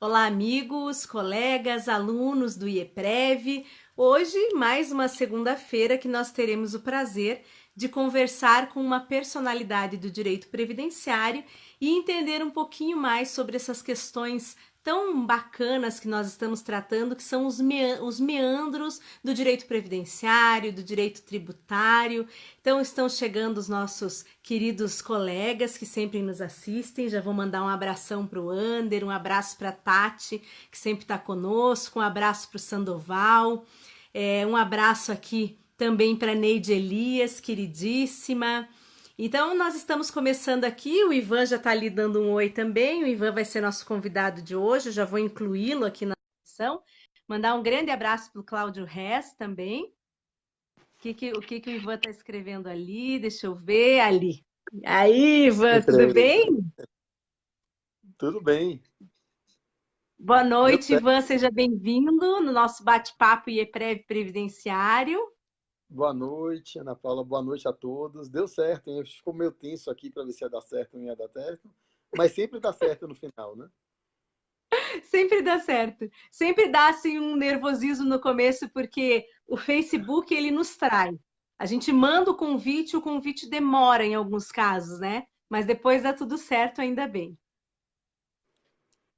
Olá, amigos, colegas, alunos do IEPREV. Hoje, mais uma segunda-feira que nós teremos o prazer de conversar com uma personalidade do direito previdenciário e entender um pouquinho mais sobre essas questões tão bacanas que nós estamos tratando, que são os meandros do direito previdenciário, do direito tributário. Então, estão chegando os nossos queridos colegas que sempre nos assistem. Já vou mandar um abração para o Ander, um abraço para a Tati, que sempre está conosco, um abraço para o Sandoval, um abraço aqui também para Neide Elias, queridíssima. Então, nós estamos começando aqui, o Ivan já está ali dando um oi também, o Ivan vai ser nosso convidado de hoje, eu já vou incluí-lo aqui na sessão. Mandar um grande abraço para o Cláudio Rez também. O que o Ivan está escrevendo ali? Deixa eu ver ali. Aí, Ivan, tudo Entrei. bem? Tudo bem. Boa Deu noite, certo. Ivan, seja bem-vindo no nosso bate-papo IEPREV Previdenciário. Boa noite, Ana Paula. Boa noite a todos. Deu certo, hein? Ficou meio tenso aqui para ver se ia dar certo ou não ia dar certo. Mas sempre dá certo no final, né? Sempre dá certo. Sempre dá assim um nervosismo no começo, porque o Facebook ele nos trai. A gente manda o convite demora em alguns casos, né? Mas depois dá tudo certo, ainda bem.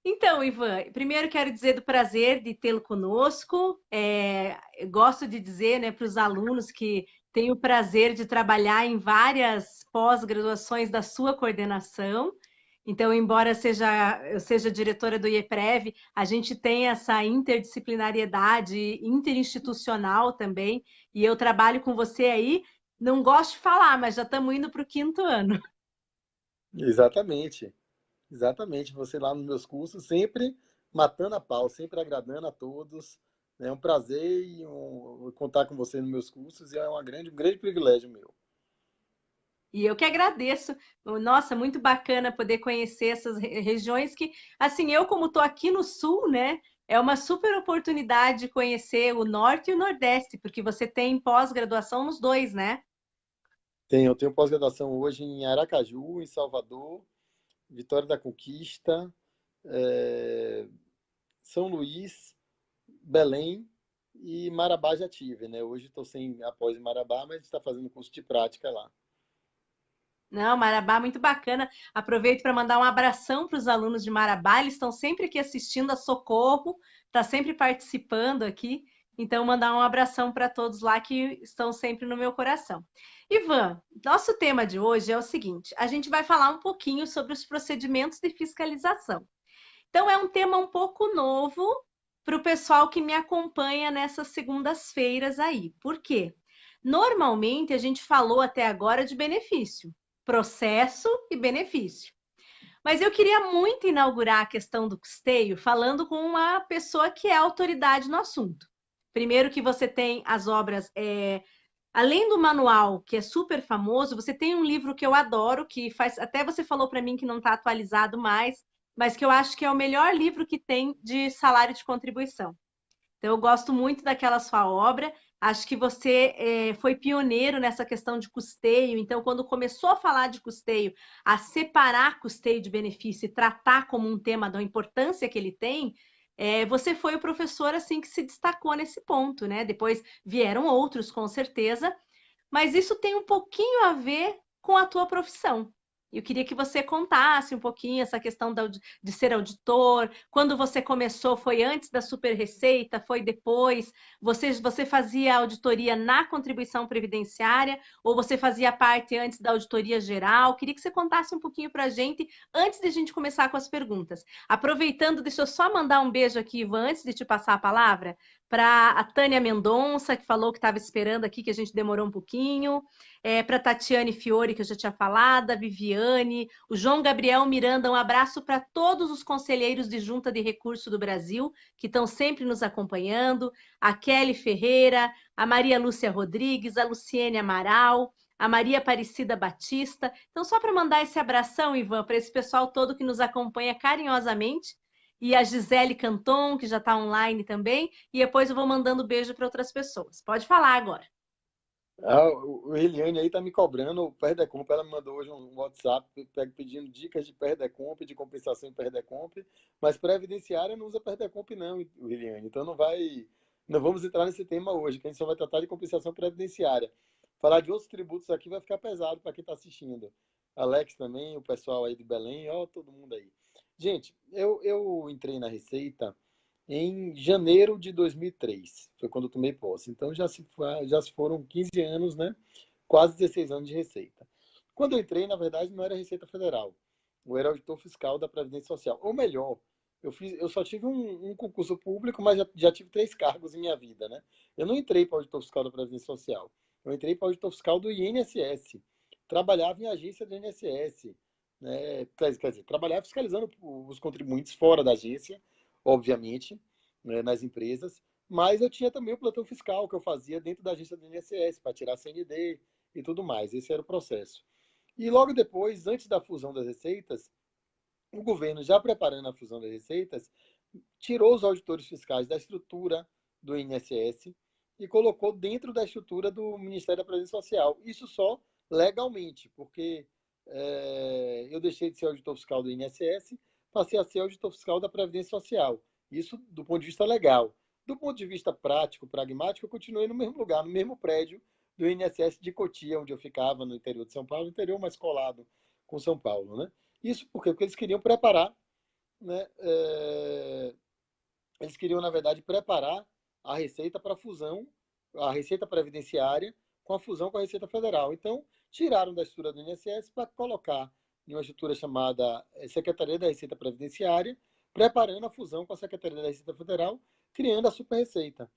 Então, Ivan, primeiro quero dizer do prazer de tê-lo conosco. Eu gosto de dizer, né, para os alunos que tenho o prazer de trabalhar em várias pós-graduações da sua coordenação. Então, embora eu seja diretora do IEPREV, a gente tem essa interdisciplinariedade interinstitucional também, e eu trabalho com você aí. Não gosto de falar, mas já estamos indo para o quinto ano. Exatamente. Exatamente. Você lá nos meus cursos, sempre matando a pau, sempre agradando a todos. É um prazer contar com você nos meus cursos e é um grande privilégio meu. E eu que agradeço. Nossa, muito bacana poder conhecer essas regiões que, assim, eu como estou aqui no sul, né, é uma super oportunidade de conhecer o norte e o nordeste, porque você tem pós-graduação nos dois, né? Eu tenho pós-graduação hoje em Aracaju, em Salvador, Vitória da Conquista, é, São Luís, Belém e Marabá já tive, né? Hoje estou sem após em Marabá, mas está fazendo curso de prática lá. Não, Marabá, muito bacana. Aproveito para mandar um abração para os alunos de Marabá. Eles estão sempre aqui assistindo a Socorro, está sempre participando aqui. Então, mandar um abração para todos lá que estão sempre no meu coração. Ivan, nosso tema de hoje é o seguinte: a gente vai falar um pouquinho sobre os procedimentos de fiscalização. Então, é um tema um pouco novo para o pessoal que me acompanha nessas segundas-feiras aí. Por quê? Normalmente, a gente falou até agora de benefício, processo e benefício. Mas eu queria muito inaugurar a questão do custeio falando com uma pessoa que é autoridade no assunto. Primeiro que você tem as obras, além do manual, que é super famoso, você tem um livro que eu adoro, que faz, até você falou para mim que não está atualizado mais, mas que eu acho que é o melhor livro que tem de salário de contribuição. Então, eu gosto muito daquela sua obra. Acho que você foi pioneiro nessa questão de custeio. Então, quando começou a falar de custeio, a separar custeio de benefício e tratar como um tema da importância que ele tem, você foi o professor assim que se destacou nesse ponto, né? Depois vieram outros, com certeza, mas isso tem um pouquinho a ver com a tua profissão. Eu queria que você contasse um pouquinho essa questão de ser auditor. Quando você começou, foi antes da Super Receita? Foi depois? Você fazia auditoria na contribuição previdenciária ou você fazia parte antes da auditoria geral? Queria que você contasse um pouquinho para a gente antes de a gente começar com as perguntas. Aproveitando, deixa eu só mandar um beijo aqui, Ivan, antes de te passar a palavra para a Tânia Mendonça, que falou que estava esperando aqui, que a gente demorou um pouquinho, para a Tatiane Fiore, que eu já tinha falado, a Viviane, o João Gabriel Miranda, um abraço para todos os conselheiros de Junta de Recurso do Brasil, que estão sempre nos acompanhando, a Kelly Ferreira, a Maria Lúcia Rodrigues, a Luciene Amaral, a Maria Aparecida Batista. Então, só para mandar esse abração, Ivan, para esse pessoal todo que nos acompanha carinhosamente, e a Gisele Canton, que já está online também, e depois eu vou mandando beijo para outras pessoas. Pode falar agora. O Eliane aí tá me cobrando o Perdecomp. Ela me mandou hoje um WhatsApp pedindo dicas de Perdecomp, de compensação em Perdecomp, mas previdenciária não usa Perdecomp não, Eliane. Então não vamos entrar nesse tema hoje, que a gente só vai tratar de compensação previdenciária. Falar de outros tributos aqui vai ficar pesado para quem está assistindo. Alex também, o pessoal aí de Belém, ó, todo mundo aí. Gente, eu entrei na Receita em janeiro de 2003. Foi quando eu tomei posse. Então já se foram 15 anos, né? Quase 16 anos de Receita. Quando eu entrei, na verdade, não era Receita Federal. Eu era auditor fiscal da Previdência Social. Ou melhor, eu só tive um concurso público, mas já tive 3 cargos em minha vida, né? Eu não entrei para auditor fiscal da Previdência Social. Eu entrei para auditor fiscal do INSS. Trabalhava em agência do INSS. Né? Quer dizer, trabalhava fiscalizando os contribuintes fora da agência, obviamente, né, nas empresas, mas eu tinha também o plantão fiscal que eu fazia dentro da agência do INSS para tirar CND e tudo mais. Esse era o processo. E logo depois, antes da fusão das receitas, o governo, já preparando a fusão das receitas, tirou os auditores fiscais da estrutura do INSS e colocou dentro da estrutura do Ministério da Previdência Social. Isso só legalmente, porque eu deixei de ser auditor fiscal do INSS, passei a ser auditor fiscal da Previdência Social. Isso do ponto de vista legal. Do ponto de vista prático, pragmático, eu continuei no mesmo lugar, no mesmo prédio do INSS de Cotia, onde eu ficava no interior de São Paulo, interior mais colado com São Paulo, né? Isso por quê? Porque eles queriam preparar, né? Eles queriam, na verdade, preparar a Receita para a fusão, a Receita Previdenciária, com a fusão com a Receita Federal. Então, tiraram da estrutura do INSS para colocar em uma estrutura chamada Secretaria da Receita Previdenciária, preparando a fusão com a Secretaria da Receita Federal, criando a Super Receita.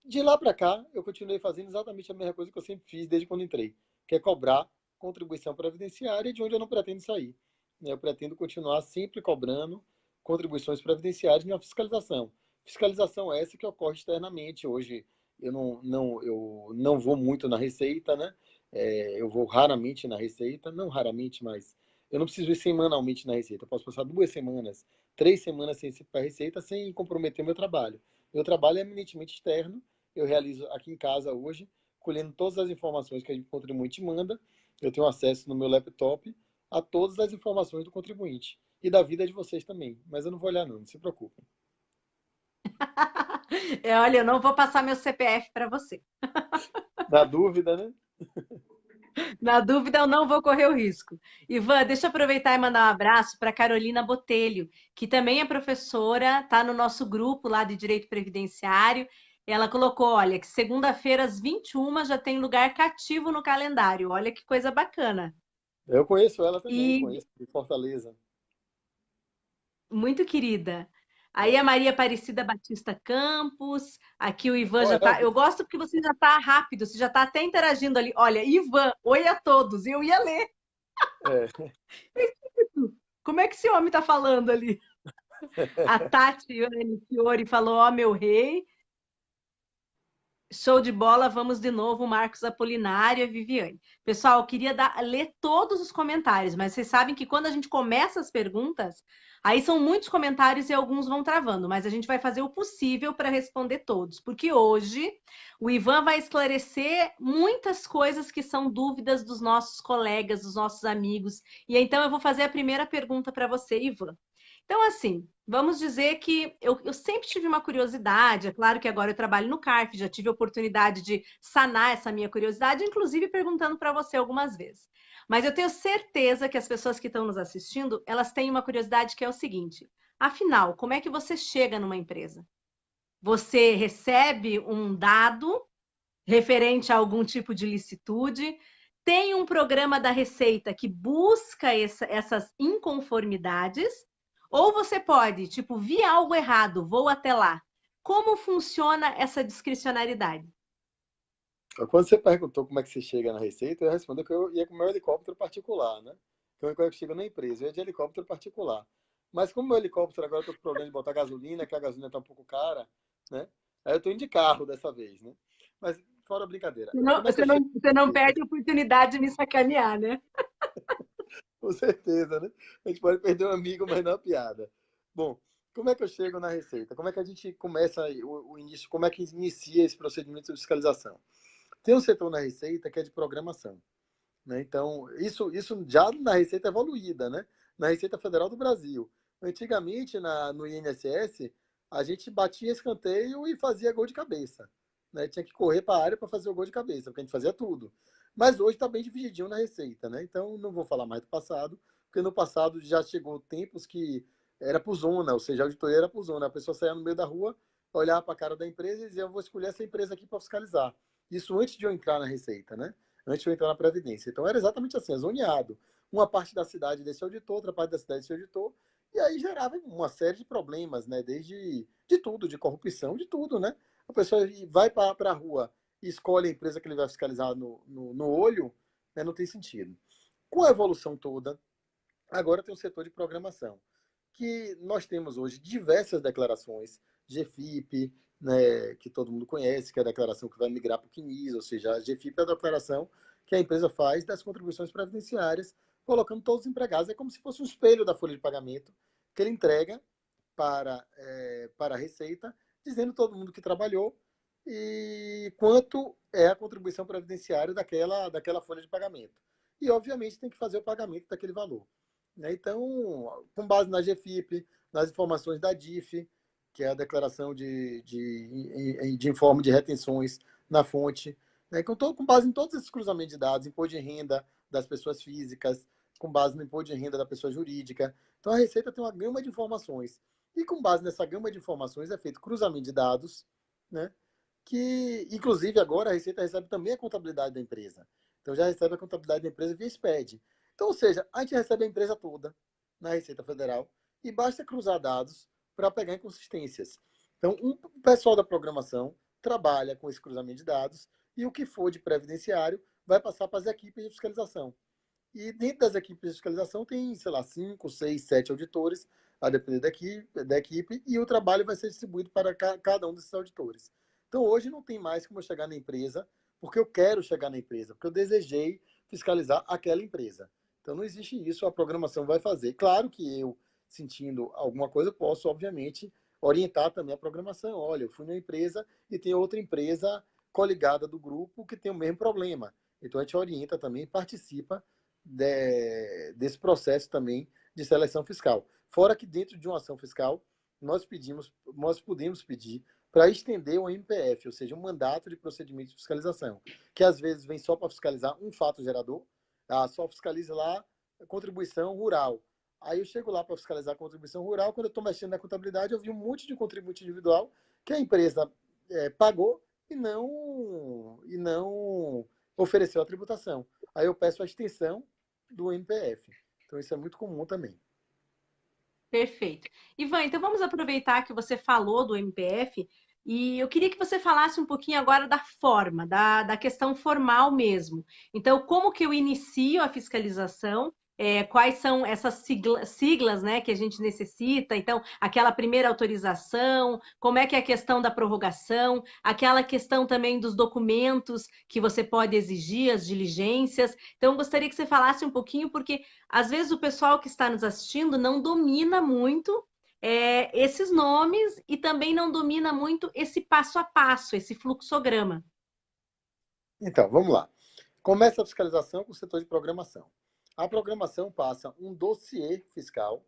De lá para cá, eu continuei fazendo exatamente a mesma coisa que eu sempre fiz desde quando entrei, que é cobrar contribuição previdenciária, de onde eu não pretendo sair. Eu pretendo continuar sempre cobrando contribuições previdenciárias na fiscalização. Fiscalização essa que ocorre externamente. Hoje eu não vou muito na Receita, né? Eu vou raramente na Receita, não raramente, mas eu não preciso ir semanalmente na Receita. Eu posso passar 2 semanas, 3 semanas sem ir para a Receita, sem comprometer meu trabalho. Meu trabalho é eminentemente externo, eu realizo aqui em casa hoje, colhendo todas as informações que o contribuinte manda. Eu tenho acesso no meu laptop a todas as informações do contribuinte e da vida de vocês também. Mas eu não vou olhar não se preocupem. Olha, eu não vou passar meu CPF para você. Na dúvida, né? Na dúvida, eu não vou correr o risco. Ivan, deixa eu aproveitar e mandar um abraço para Carolina Botelho, que também é professora, está no nosso grupo lá de Direito Previdenciário. Ela colocou, olha, que segunda-feira às 21 já tem lugar cativo no calendário. Olha que coisa bacana. Eu conheço ela também, E conheço de Fortaleza. muito querida. Aí a Maria Aparecida Batista Campos, aqui o Ivan já Olha, tá. Eu gosto porque você já tá rápido, você já tá até interagindo ali. Olha, Ivan, oi a todos. Eu ia ler. é, Como é que esse homem tá falando ali? A Tati Fiore falou: Ó, meu rei. Show de bola, vamos de novo, Marcos Apolinário e Viviane. Pessoal, eu queria ler todos os comentários, mas vocês sabem que quando a gente começa as perguntas, aí são muitos comentários e alguns vão travando, mas a gente vai fazer o possível para responder todos, porque hoje o Ivan vai esclarecer muitas coisas que são dúvidas dos nossos colegas, dos nossos amigos. E então eu vou fazer a primeira pergunta para você, Ivan. Então, assim, vamos dizer que eu sempre tive uma curiosidade, é claro que agora eu trabalho no CARF, já tive a oportunidade de sanar essa minha curiosidade, inclusive perguntando para você algumas vezes. Mas eu tenho certeza que as pessoas que estão nos assistindo, elas têm uma curiosidade que é o seguinte: afinal, como é que você chega numa empresa? Você recebe um dado referente a algum tipo de licitude, tem um programa da Receita que busca essas inconformidades, ou você pode, tipo, vi algo errado, vou até lá. Como funciona essa discricionariedade? quando você perguntou como é que você chega na Receita, eu respondi que eu ia com o meu helicóptero particular, né? Que eu chego na empresa, eu ia de helicóptero particular. Mas como meu helicóptero agora eu tô com problema de botar gasolina, que a gasolina tá um pouco cara, né? Aí eu tô indo de carro dessa vez, né? Mas fora a brincadeira. Como é que eu chego Você na não Receita? perde a oportunidade de me sacanear, né? Com certeza, né? A gente pode perder um amigo, mas não a piada. Bom, como é que eu chego na Receita? Como é que a gente começa o início? Como é que inicia esse procedimento de fiscalização? Tem um setor na Receita que é de programação, né? Então, isso já na Receita evoluída, né? Na Receita Federal do Brasil. Antigamente, no INSS, a gente batia escanteio e fazia gol de cabeça, né? Tinha que correr para a área para fazer o gol de cabeça, porque a gente fazia tudo. Mas hoje está bem divididinho na Receita, né? Então, não vou falar mais do passado, porque no passado já chegou tempos que era por zona, ou seja, a auditoria era por zona. A pessoa saía no meio da rua, olhava para a cara da empresa e dizia: eu vou escolher essa empresa aqui para fiscalizar. Isso antes de eu entrar na Receita, né? Antes de eu entrar na Previdência. Então era exatamente assim, é zoneado. Uma parte da cidade desse auditor, outra parte da cidade desse auditor, e aí gerava uma série de problemas, né? Desde de tudo, de corrupção, de tudo, né? A pessoa vai para a rua e escolhe a empresa que ele vai fiscalizar no olho, né? Não tem sentido. Com a evolução toda, agora tem o setor de programação, que nós temos hoje diversas declarações, GFIP, né, que todo mundo conhece, que é a declaração que vai migrar para o CNIS, ou seja, a GFIP é a declaração que a empresa faz das contribuições previdenciárias, colocando todos os empregados. É como se fosse um espelho da folha de pagamento que ele entrega para a Receita, dizendo todo mundo que trabalhou e quanto é a contribuição previdenciária daquela folha de pagamento. E, obviamente, tem que fazer o pagamento daquele valor, né? Então, com base na GFIP, nas informações da DIF, que é a declaração de informe de retenções na fonte, né? Com base em todos esses cruzamentos de dados, imposto de renda das pessoas físicas, com base no imposto de renda da pessoa jurídica. Então, a Receita tem uma gama de informações. E com base nessa gama de informações é feito cruzamento de dados, né? Que, inclusive, agora a Receita recebe também a contabilidade da empresa. Então, já recebe a contabilidade da empresa via SPED. Então, ou seja, a gente recebe a empresa toda na Receita Federal e basta cruzar dados para pegar inconsistências. Então, o pessoal da programação trabalha com esse cruzamento de dados e o que for de previdenciário vai passar para as equipes de fiscalização. E dentro das equipes de fiscalização tem, sei lá, 5, 6, 7 auditores, a depender da equipe, e o trabalho vai ser distribuído para cada um desses auditores. Então, hoje não tem mais como eu chegar na empresa, porque eu quero chegar na empresa, porque eu desejei fiscalizar aquela empresa. Então, não existe isso, a programação vai fazer. Claro que eu, sentindo alguma coisa, posso, obviamente, orientar também a programação. Olha, eu fui numa empresa e tem outra empresa coligada do grupo que tem o mesmo problema. Então, a gente orienta também, participa desse processo também de seleção fiscal. Fora que dentro de uma ação fiscal, nós podemos pedir para estender o MPF, ou seja, um mandato de procedimento de fiscalização, que às vezes vem só para fiscalizar um fato gerador, só fiscaliza lá a contribuição rural. Aí eu chego lá para fiscalizar a contribuição rural, quando eu estou mexendo na contabilidade, eu vi um monte de contribuinte individual que a empresa pagou e não ofereceu a tributação. Aí eu peço a extensão do MPF. Então, isso é muito comum também. Perfeito. Ivan, então vamos aproveitar que você falou do MPF e eu queria que você falasse um pouquinho agora da forma, da questão formal mesmo. Então, como que eu inicio a fiscalização? Quais são essas siglas, né, que a gente necessita? Então, aquela primeira autorização, como é que é a questão da prorrogação, aquela questão também dos documentos que você pode exigir, as diligências. Então, eu gostaria que você falasse um pouquinho, porque às vezes o pessoal que está nos assistindo não domina muito esses nomes e também não domina muito esse passo a passo, esse fluxograma. Então, vamos lá. Começa a fiscalização com o setor de programação. A programação passa um dossiê fiscal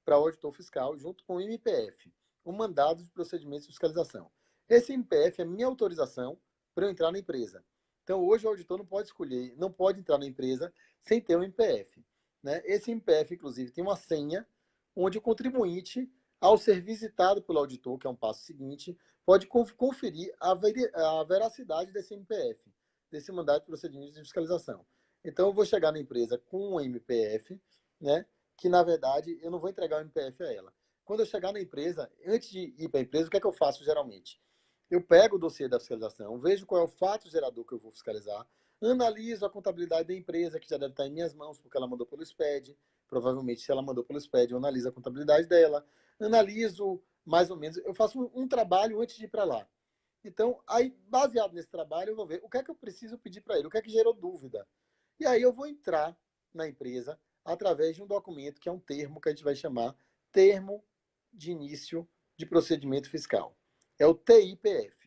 para o auditor fiscal junto com o MPF, o mandado de procedimentos de fiscalização. Esse MPF é minha autorização para eu entrar na empresa. Então, hoje o auditor não pode escolher, não pode entrar na empresa sem ter um MPF, né? Esse MPF, inclusive, tem uma senha onde o contribuinte, ao ser visitado pelo auditor, que é um passo seguinte, pode conferir a veracidade desse MPF, desse mandado de procedimento de fiscalização. Então, eu vou chegar na empresa com um MPF, né? Que, na verdade, eu não vou entregar o MPF a ela. Quando eu chegar na empresa, antes de ir para a empresa, o que é que eu faço geralmente? Eu pego o dossiê da fiscalização, vejo qual é o fato gerador que eu vou fiscalizar, analiso a contabilidade da empresa, que já deve estar em minhas mãos, porque ela mandou pelo SPED. Provavelmente, se ela mandou pelo SPED, eu analiso a contabilidade dela, analiso mais ou menos, eu faço um trabalho antes de ir para lá. Então, aí, baseado nesse trabalho, eu vou ver o que é que eu preciso pedir para ele, o que é que gerou dúvida. E aí eu vou entrar na empresa através de um documento que é um termo que a gente vai chamar Termo de Início de Procedimento Fiscal. É o TIPF.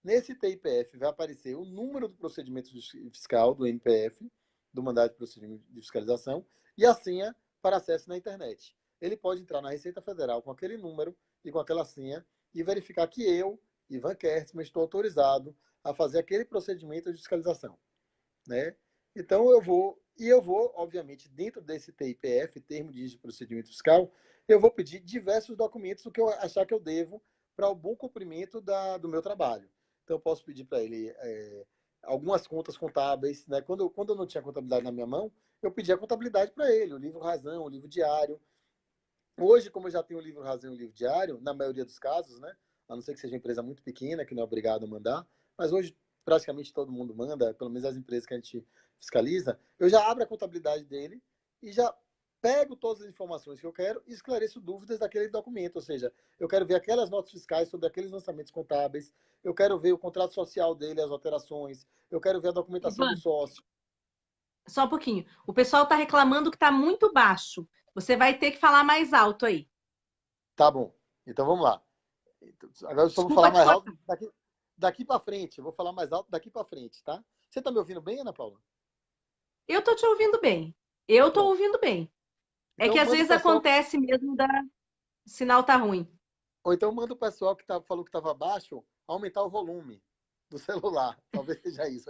Nesse TIPF vai aparecer o número do procedimento fiscal, do MPF, do mandado de procedimento de fiscalização, e a senha para acesso na internet. Ele pode entrar na Receita Federal com aquele número e com aquela senha e verificar que eu, Ivan Kertzmann, estou autorizado a fazer aquele procedimento de fiscalização, né? Então eu vou, obviamente, dentro desse TIPF, termo de procedimento fiscal, eu vou pedir diversos documentos, o que eu achar que eu devo para o bom cumprimento do meu trabalho. Então eu posso pedir para ele algumas contas contábeis, né? Quando eu não tinha contabilidade na minha mão, eu pedi a contabilidade para ele, o livro razão, o livro diário. Hoje, como eu já tenho o livro razão e o livro diário, na maioria dos casos, né? A não ser que seja uma empresa muito pequena, que não é obrigado a mandar, mas hoje praticamente todo mundo manda, pelo menos as empresas que a gente fiscaliza, eu já abro a contabilidade dele e já pego todas as informações que eu quero e esclareço dúvidas daquele documento, ou seja, eu quero ver aquelas notas fiscais sobre aqueles lançamentos contábeis, eu quero ver o contrato social dele, as alterações, eu quero ver a documentação do Ivan, sócio. só um pouquinho. O pessoal está reclamando que está muito baixo. Você vai ter que falar mais alto aí. Tá bom, então vamos lá. Agora eu só vou falar Desculpa te mais alto cortar. daqui para frente. Eu vou falar mais alto daqui para frente, tá? Você tá me ouvindo bem, Ana Paula? Eu tô te ouvindo bem. Eu tô Pronto. ouvindo bem. É Então que às manda o vezes pessoal, acontece mesmo da o sinal tá ruim. ou então manda o pessoal que falou que estava baixo aumentar o volume do celular. Talvez seja isso.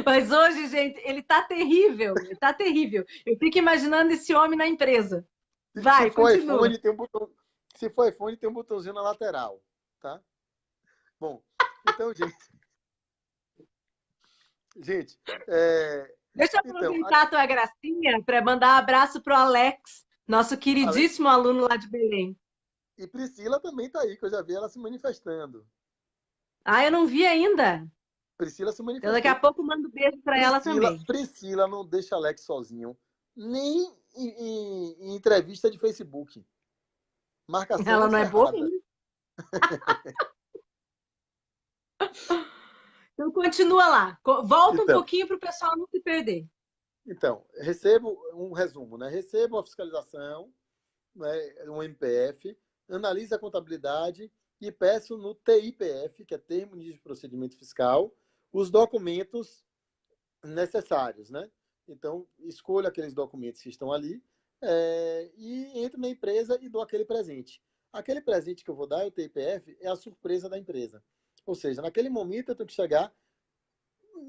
Mas hoje, gente, ele tá terrível. Ele tá terrível. Eu fico imaginando esse homem na empresa. Se Vai, for continua. iPhone, tem um botão. Se for iPhone, tem um botãozinho na lateral, tá? Bom, então, gente, Deixa eu então, aproveitar a tua gracinha para mandar um abraço pro Alex, nosso queridíssimo aluno lá de Belém. e Priscila também está aí, que eu já vi ela se manifestando. Ah, eu não vi ainda. Priscila se Então daqui a manifestou. pouco mando um beijo para ela também. Priscila não deixa Alex sozinho, nem em entrevista de Facebook. Marcação Ela não é boa encerrada. ainda. Então continua lá. Volta um Então, pouquinho para o pessoal não se perder. recebo um resumo, né? Recebo a fiscalização, né, um MPF, analiso a contabilidade e peço no TIPF, que é Termo de Procedimento Fiscal, os documentos necessários, né? Então, escolho aqueles documentos que estão ali e entro na empresa e dou aquele presente. Aquele presente que eu vou dar, o TIPF, é a surpresa da empresa. Ou seja, naquele momento eu tenho que chegar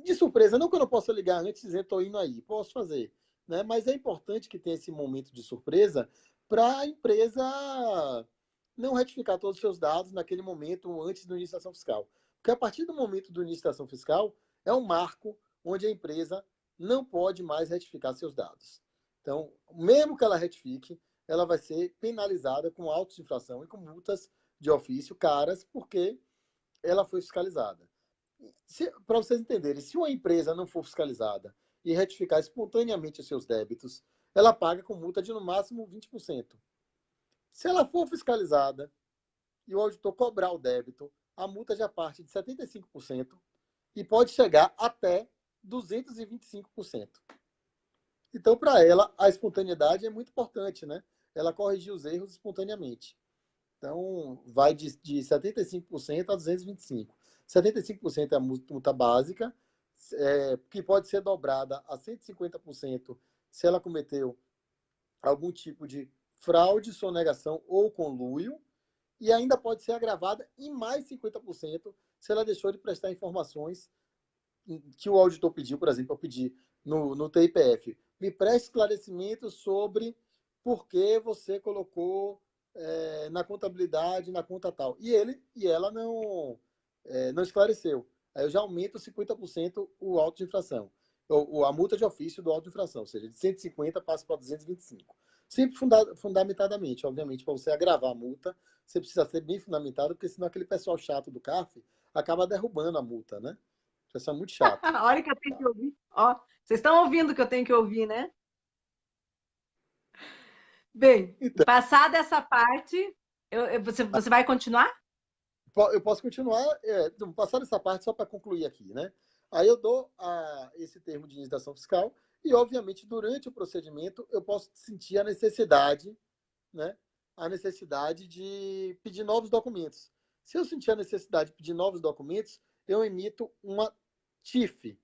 de surpresa, não que eu não possa ligar antes e dizer estou indo aí, posso fazer, né? Mas é importante que tenha esse momento de surpresa para a empresa não retificar todos os seus dados naquele momento antes do início da ação fiscal. Porque a partir do momento do início da ação fiscal é um marco onde a empresa não pode mais retificar seus dados. Então, mesmo que ela retifique, ela vai ser penalizada com autos de infração e com multas de ofício caras, porque ela foi fiscalizada. Para vocês entenderem, se uma empresa não for fiscalizada e retificar espontaneamente os seus débitos, ela paga com multa de no máximo 20%. Se ela for fiscalizada e o auditor cobrar o débito, a multa já parte de 75% e pode chegar até 225%. Então, para ela, a espontaneidade é muito importante, né? Ela corrigir os erros espontaneamente. Então, vai de 75% a 225%. 75% é a multa básica, que pode ser dobrada a 150% se ela cometeu algum tipo de fraude, sonegação ou conluio, e ainda pode ser agravada em mais 50% se ela deixou de prestar informações que o auditor pediu, por exemplo, eu pedi no TIPF. Me preste esclarecimento sobre por que você colocou na contabilidade, na conta tal. E ela não esclareceu. Aí eu já aumento 50% o auto de infração. Ou a multa de ofício do auto de infração, ou seja, de 150 passa para 225. Sempre fundamentadamente, obviamente, para você agravar a multa, você precisa ser bem fundamentado, porque senão aquele pessoal chato do CARF acaba derrubando a multa, né? Isso é muito chato. Olha que eu tenho que ouvir. Ó, vocês estão ouvindo o que eu tenho que ouvir, né? Bem, Então, passada essa parte, você vai continuar? eu posso continuar, passar essa parte só para concluir aqui, né? Aí eu dou esse termo de iniciação fiscal e, obviamente, durante o procedimento, eu posso sentir a necessidade, né? A necessidade de pedir novos documentos. Se eu sentir a necessidade de pedir novos documentos, eu emito uma TIF,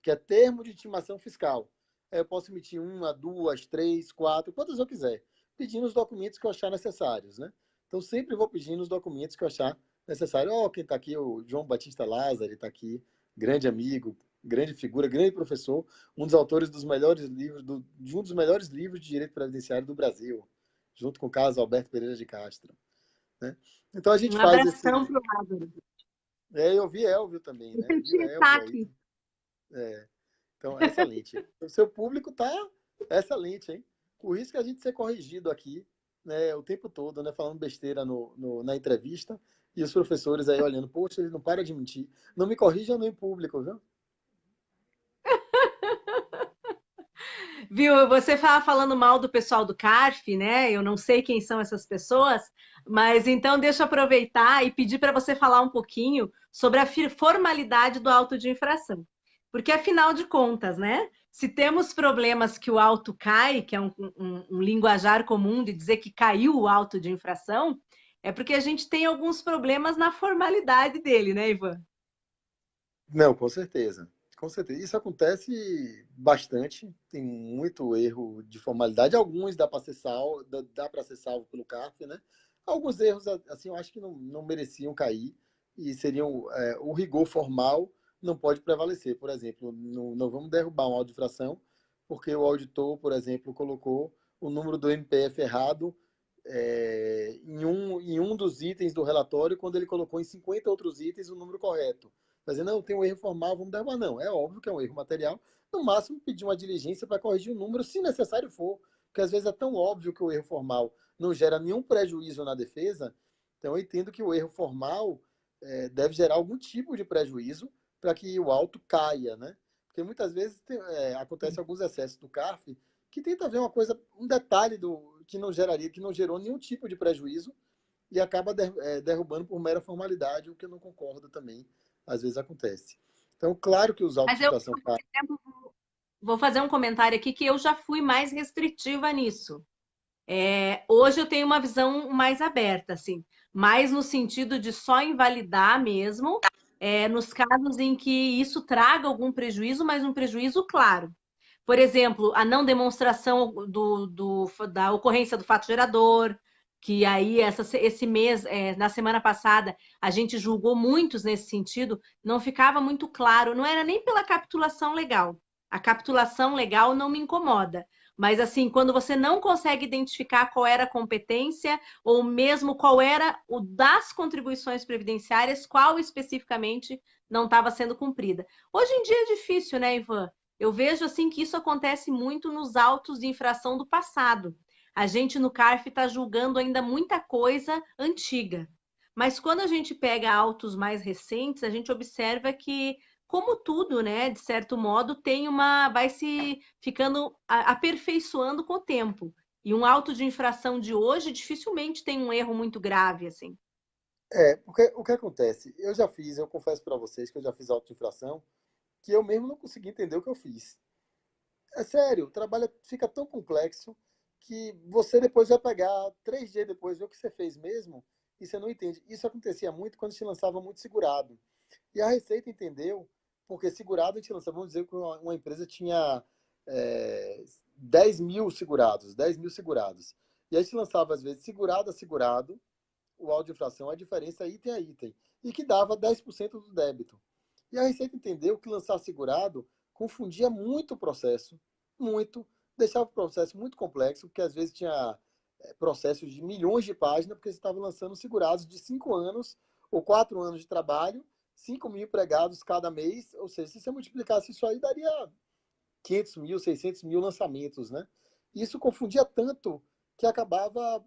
que é termo de intimação fiscal. Eu posso emitir uma, duas, três, quatro, quantas eu quiser, pedindo os documentos que eu achar necessários, né? Então, sempre vou pedindo os documentos que eu achar necessário. Ó, quem está aqui, o João Batista Lázaro, está aqui, grande amigo, grande figura, grande professor, um dos autores dos melhores livros, de um dos melhores livros de direito previdenciário do Brasil, junto com o Carlos Alberto Pereira de Castro, né? Então, a gente Um faz esse... abração para o Lázaro. eu vi Elvio também, Eu né? Viu senti Elvio aí? aqui. É. Então, excelente. O seu público está excelente, hein? O risco é a gente ser corrigido aqui, né, o tempo todo, né, falando besteira na entrevista, e os professores aí olhando, poxa, ele não para de mentir. Não me corrija nem em público, viu? Viu, você estava falando mal do pessoal do CARF, né? Eu não sei quem são essas pessoas, mas então deixa eu aproveitar e pedir para você falar um pouquinho sobre a formalidade do auto de infração. Porque, afinal de contas, né? Se temos problemas que o auto cai, que é um linguajar comum de dizer que caiu o auto de infração, é porque a gente tem alguns problemas na formalidade dele, né, Ivan? Não, com certeza. Com certeza. Isso acontece bastante, tem muito erro de formalidade. Alguns dá para ser salvo, dá para ser salvo pelo CARF, né? Alguns erros, assim, eu acho que não mereciam cair e seriam o rigor formal não pode prevalecer. Por exemplo, não vamos derrubar um auto de infração porque o auditor, por exemplo, colocou o número do MPF errado em um dos itens do relatório, quando ele colocou em 50 outros itens o número correto. Fazer, não, tem um erro formal, vamos derrubar. Não, é óbvio que é um erro material. No máximo, pedir uma diligência para corrigir o número, se necessário for. Porque às vezes é tão óbvio que o erro formal não gera nenhum prejuízo na defesa. Então, eu entendo que o erro formal deve gerar algum tipo de prejuízo para que o auto caia, né? Porque muitas vezes acontece alguns excessos do CARF que tenta ver uma coisa, um detalhe que não geraria, que não gerou nenhum tipo de prejuízo e acaba derrubando por mera formalidade, o que eu não concordo também, às vezes acontece. Então, claro que os autos Mas de infração por exemplo, vou fazer um comentário aqui que eu já fui mais restritiva nisso. Hoje eu tenho uma visão mais aberta, assim, mais no sentido de só invalidar mesmo, nos casos em que isso traga algum prejuízo, mas um prejuízo claro. Por exemplo, a não demonstração da ocorrência do fato gerador, que aí esse mês, na semana passada, a gente julgou muitos nesse sentido, não ficava muito claro, não era nem pela capitulação legal. A capitulação legal não me incomoda, mas assim, quando você não consegue identificar qual era a competência, ou mesmo qual era o das contribuições previdenciárias, qual especificamente não estava sendo cumprida. Hoje em dia é difícil, né, Ivan? Eu vejo assim que isso acontece muito nos autos de infração do passado. A gente no CARF está julgando ainda muita coisa antiga. Mas quando a gente pega autos mais recentes, a gente observa que, como tudo, né, de certo modo, vai se ficando aperfeiçoando com o tempo. E um auto de infração de hoje dificilmente tem um erro muito grave assim. porque o que acontece? Eu confesso para vocês que eu já fiz auto de infração, que eu mesmo não consegui entender o que eu fiz. É sério, o trabalho fica tão complexo que você depois vai pegar, 3 dias depois, ver o que você fez mesmo, e você não entende. Isso acontecia muito quando se lançava muito segurado. E a Receita entendeu, porque segurado a gente lançava, vamos dizer que uma empresa tinha 10 mil segurados, 10 mil segurados. E a gente lançava, às vezes, segurado a segurado, o auto de infração, a diferença é item a item, e que dava 10% do débito. E a Receita entendeu que lançar segurado confundia muito o processo, muito, deixava o processo muito complexo, porque às vezes tinha processos de milhões de páginas, porque você estava lançando segurados de 5 anos ou 4 anos de trabalho, 5 mil empregados cada mês, ou seja, se você multiplicasse isso aí, daria 500 mil, 600 mil lançamentos, né? E isso confundia tanto que acabava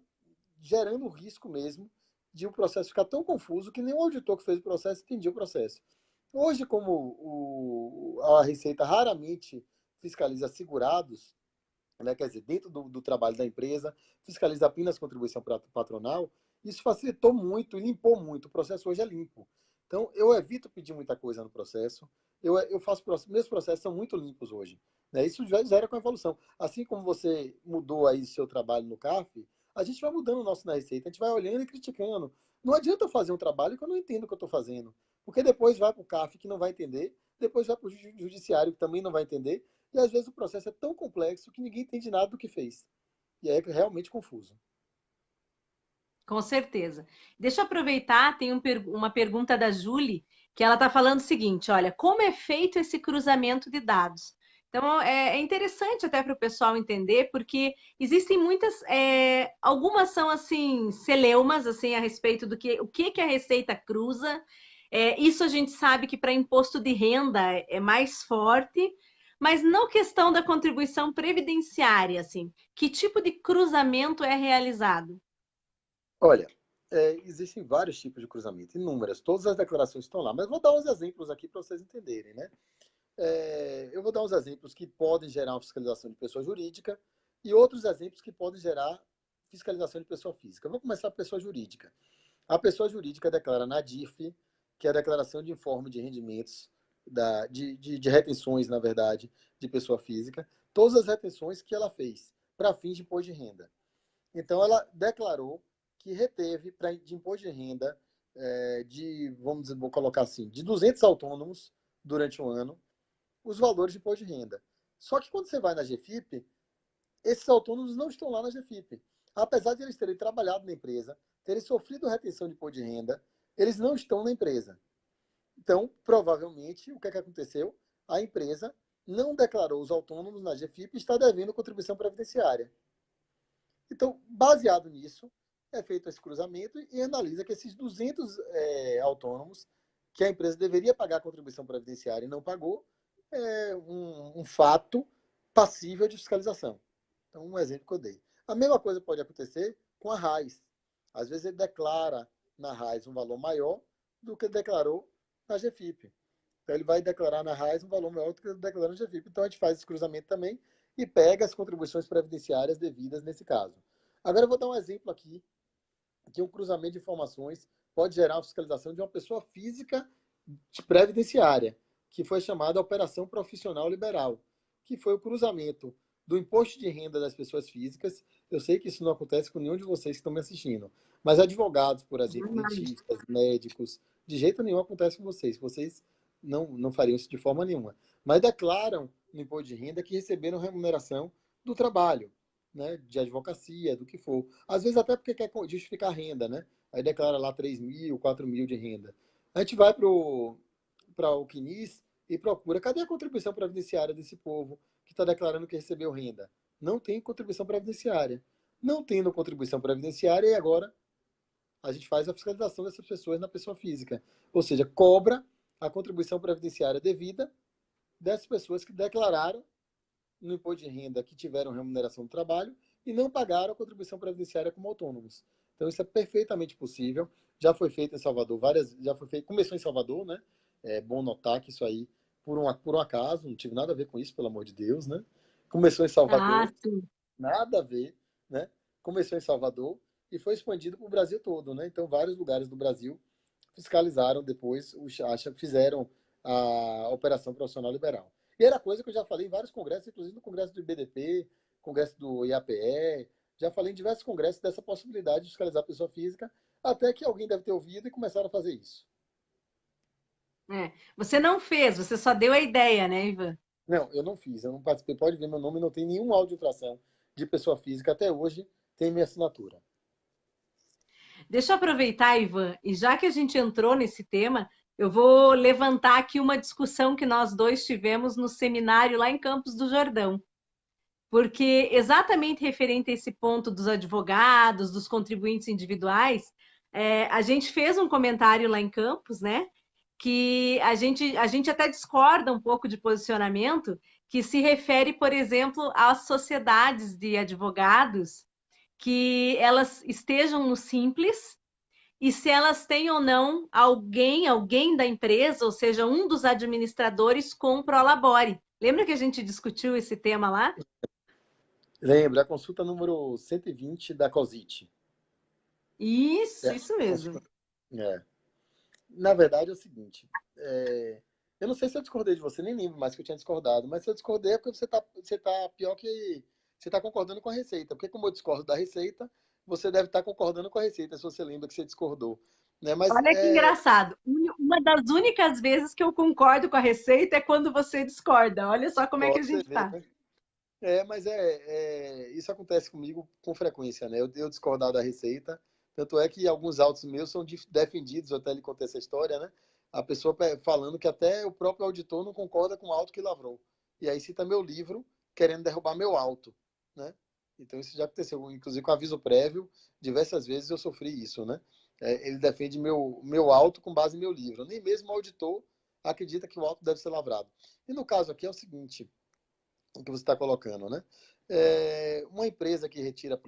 gerando o risco mesmo de o processo ficar tão confuso que nem o auditor que fez o processo entendia o processo. Hoje, como a Receita raramente fiscaliza segurados, né, quer dizer, dentro do trabalho da empresa, fiscaliza apenas contribuição patronal, isso facilitou muito e limpou muito. O processo hoje é limpo. Então, eu evito pedir muita coisa no processo. Eu faço, meus processos são muito limpos hoje. Né? Isso já gera com a evolução. Assim como você mudou aí seu trabalho no CAF, a gente vai mudando o nosso na Receita. A gente vai olhando e criticando. Não adianta eu fazer um trabalho que eu não entendo o que eu estou fazendo. Porque depois vai para o CAF que não vai entender, depois vai para o judiciário que também não vai entender, e às vezes o processo é tão complexo que ninguém entende nada do que fez. E aí é realmente confuso. Com certeza. Deixa eu aproveitar, tem uma pergunta da Julie, que ela está falando o seguinte: olha, como é feito esse cruzamento de dados? Então, é interessante até para o pessoal entender, porque existem muitas, algumas são assim, celeumas, assim, a respeito do que, o que que a Receita cruza. Isso a gente sabe que para imposto de renda é mais forte, mas não questão da contribuição previdenciária, assim, que tipo de cruzamento é realizado? Olha, existem vários tipos de cruzamento, inúmeras. Todas as declarações estão lá. Mas vou dar uns exemplos aqui para vocês entenderem, né? Eu vou dar uns exemplos que podem gerar uma fiscalização de pessoa jurídica e outros exemplos que podem gerar fiscalização de pessoa física. Vou começar a pessoa jurídica. A pessoa jurídica declara na DIF, que é a declaração de informe de rendimentos, de retenções, na verdade, de pessoa física, todas as retenções que ela fez para fins de imposto de renda. Então, ela declarou que reteve de imposto de renda vamos dizer, vou colocar assim, de 200 autônomos durante um ano, os valores de imposto de renda. Só que quando você vai na GFIP, esses autônomos não estão lá na GFIP. Apesar de eles terem trabalhado na empresa, terem sofrido retenção de imposto de renda, eles não estão na empresa. Então, provavelmente, o que aconteceu? A empresa não declarou os autônomos na GFIP e está devendo contribuição previdenciária. Então, baseado nisso, é feito esse cruzamento e analisa que esses 200 autônomos que a empresa deveria pagar a contribuição previdenciária e não pagou, é um fato passível de fiscalização. Então, um exemplo que eu dei. A mesma coisa pode acontecer com a RAIS. Às vezes ele declara na RAIS um valor maior do que declarou na GFIP. Então ele vai declarar na RAIS um valor maior do que declarou na GFIP. Então a gente faz esse cruzamento também e pega as contribuições previdenciárias devidas nesse caso. Agora eu vou dar um exemplo aqui, que um cruzamento de informações pode gerar a fiscalização de uma pessoa física previdenciária, que foi chamada Operação Profissional Liberal, que foi o cruzamento do imposto de renda das pessoas físicas. Eu sei que isso não acontece com nenhum de vocês que estão me assistindo, mas advogados, por exemplo, dentistas, médicos, de jeito nenhum acontece com vocês. Vocês não fariam isso de forma nenhuma. Mas declaram no imposto de renda que receberam remuneração do trabalho, né, de advocacia, do que for. Às vezes até porque quer justificar a renda, né? Aí declara lá 3 mil, 4 mil de renda. A gente vai para o CNIS e procura, cadê a contribuição previdenciária desse povo que está declarando que recebeu renda? Não tem contribuição previdenciária. Não tendo contribuição previdenciária, e agora a gente faz a fiscalização dessas pessoas na pessoa física. Ou seja, cobra a contribuição previdenciária devida dessas pessoas que declararam no imposto de renda que tiveram remuneração do trabalho e não pagaram a contribuição previdenciária como autônomos. Então isso é perfeitamente possível. Já foi feito em Salvador, já foi feito, começou em Salvador, né? É bom notar que isso aí, por um acaso, não tive nada a ver com isso, pelo amor de Deus, né? Começou em Ah, Salvador, sim. nada a ver, né? Começou em Salvador e foi expandido para o Brasil todo, né? Então vários lugares do Brasil fiscalizaram depois, fizeram a operação profissional liberal. E era coisa que eu já falei em vários congressos, inclusive no congresso do IBDP, congresso do IAPE, já falei em diversos congressos dessa possibilidade de fiscalizar a pessoa física, até que alguém deve ter ouvido e começaram a fazer isso. Você não fez, você só deu a ideia, né, Ivan? Não, eu não fiz, eu não participei. Pode ver meu nome, não tem nenhum áudio de infração de pessoa física até hoje, tem minha assinatura. Deixa eu aproveitar, Ivan, e já que a gente entrou nesse tema, eu vou levantar aqui uma discussão que nós dois tivemos no seminário lá em Campos do Jordão. Porque exatamente referente a esse ponto dos advogados, dos contribuintes individuais, a gente fez um comentário lá em Campos, né? Que a gente até discorda um pouco de posicionamento, que se refere, por exemplo, às sociedades de advogados, que elas estejam no Simples, e se elas têm ou não alguém da empresa, ou seja, um dos administradores com Prolabore. Lembra que a gente discutiu esse tema lá? Lembra, a consulta número 120 da COSIT. Isso mesmo. Consulta, é. Na verdade é o seguinte, eu não sei se eu discordei de você, nem lembro mais que eu tinha discordado, mas se eu discordei é porque você tá pior que... Você está concordando com a Receita, porque como eu discordo da Receita, você deve estar concordando com a Receita, se você lembra que você discordou. Né? Mas Olha que engraçado. Uma das únicas vezes que eu concordo com a receita é quando você discorda. Olha só como é que a pode ser gente ver, tá. né? Mas isso acontece comigo com frequência, né? Eu discordar da Receita, tanto é que alguns autos meus são defendidos, eu até lhe contei essa história, né? A pessoa falando que até o próprio auditor não concorda com o auto que lavrou. E aí cita meu livro querendo derrubar meu auto, né? Então isso já aconteceu, inclusive com aviso prévio, diversas vezes eu sofri isso, né? Ele defende meu auto com base em meu livro. Nem mesmo o auditor acredita que o auto deve ser lavrado. E no caso aqui é o seguinte, o que você está colocando, né? Uma empresa que retira.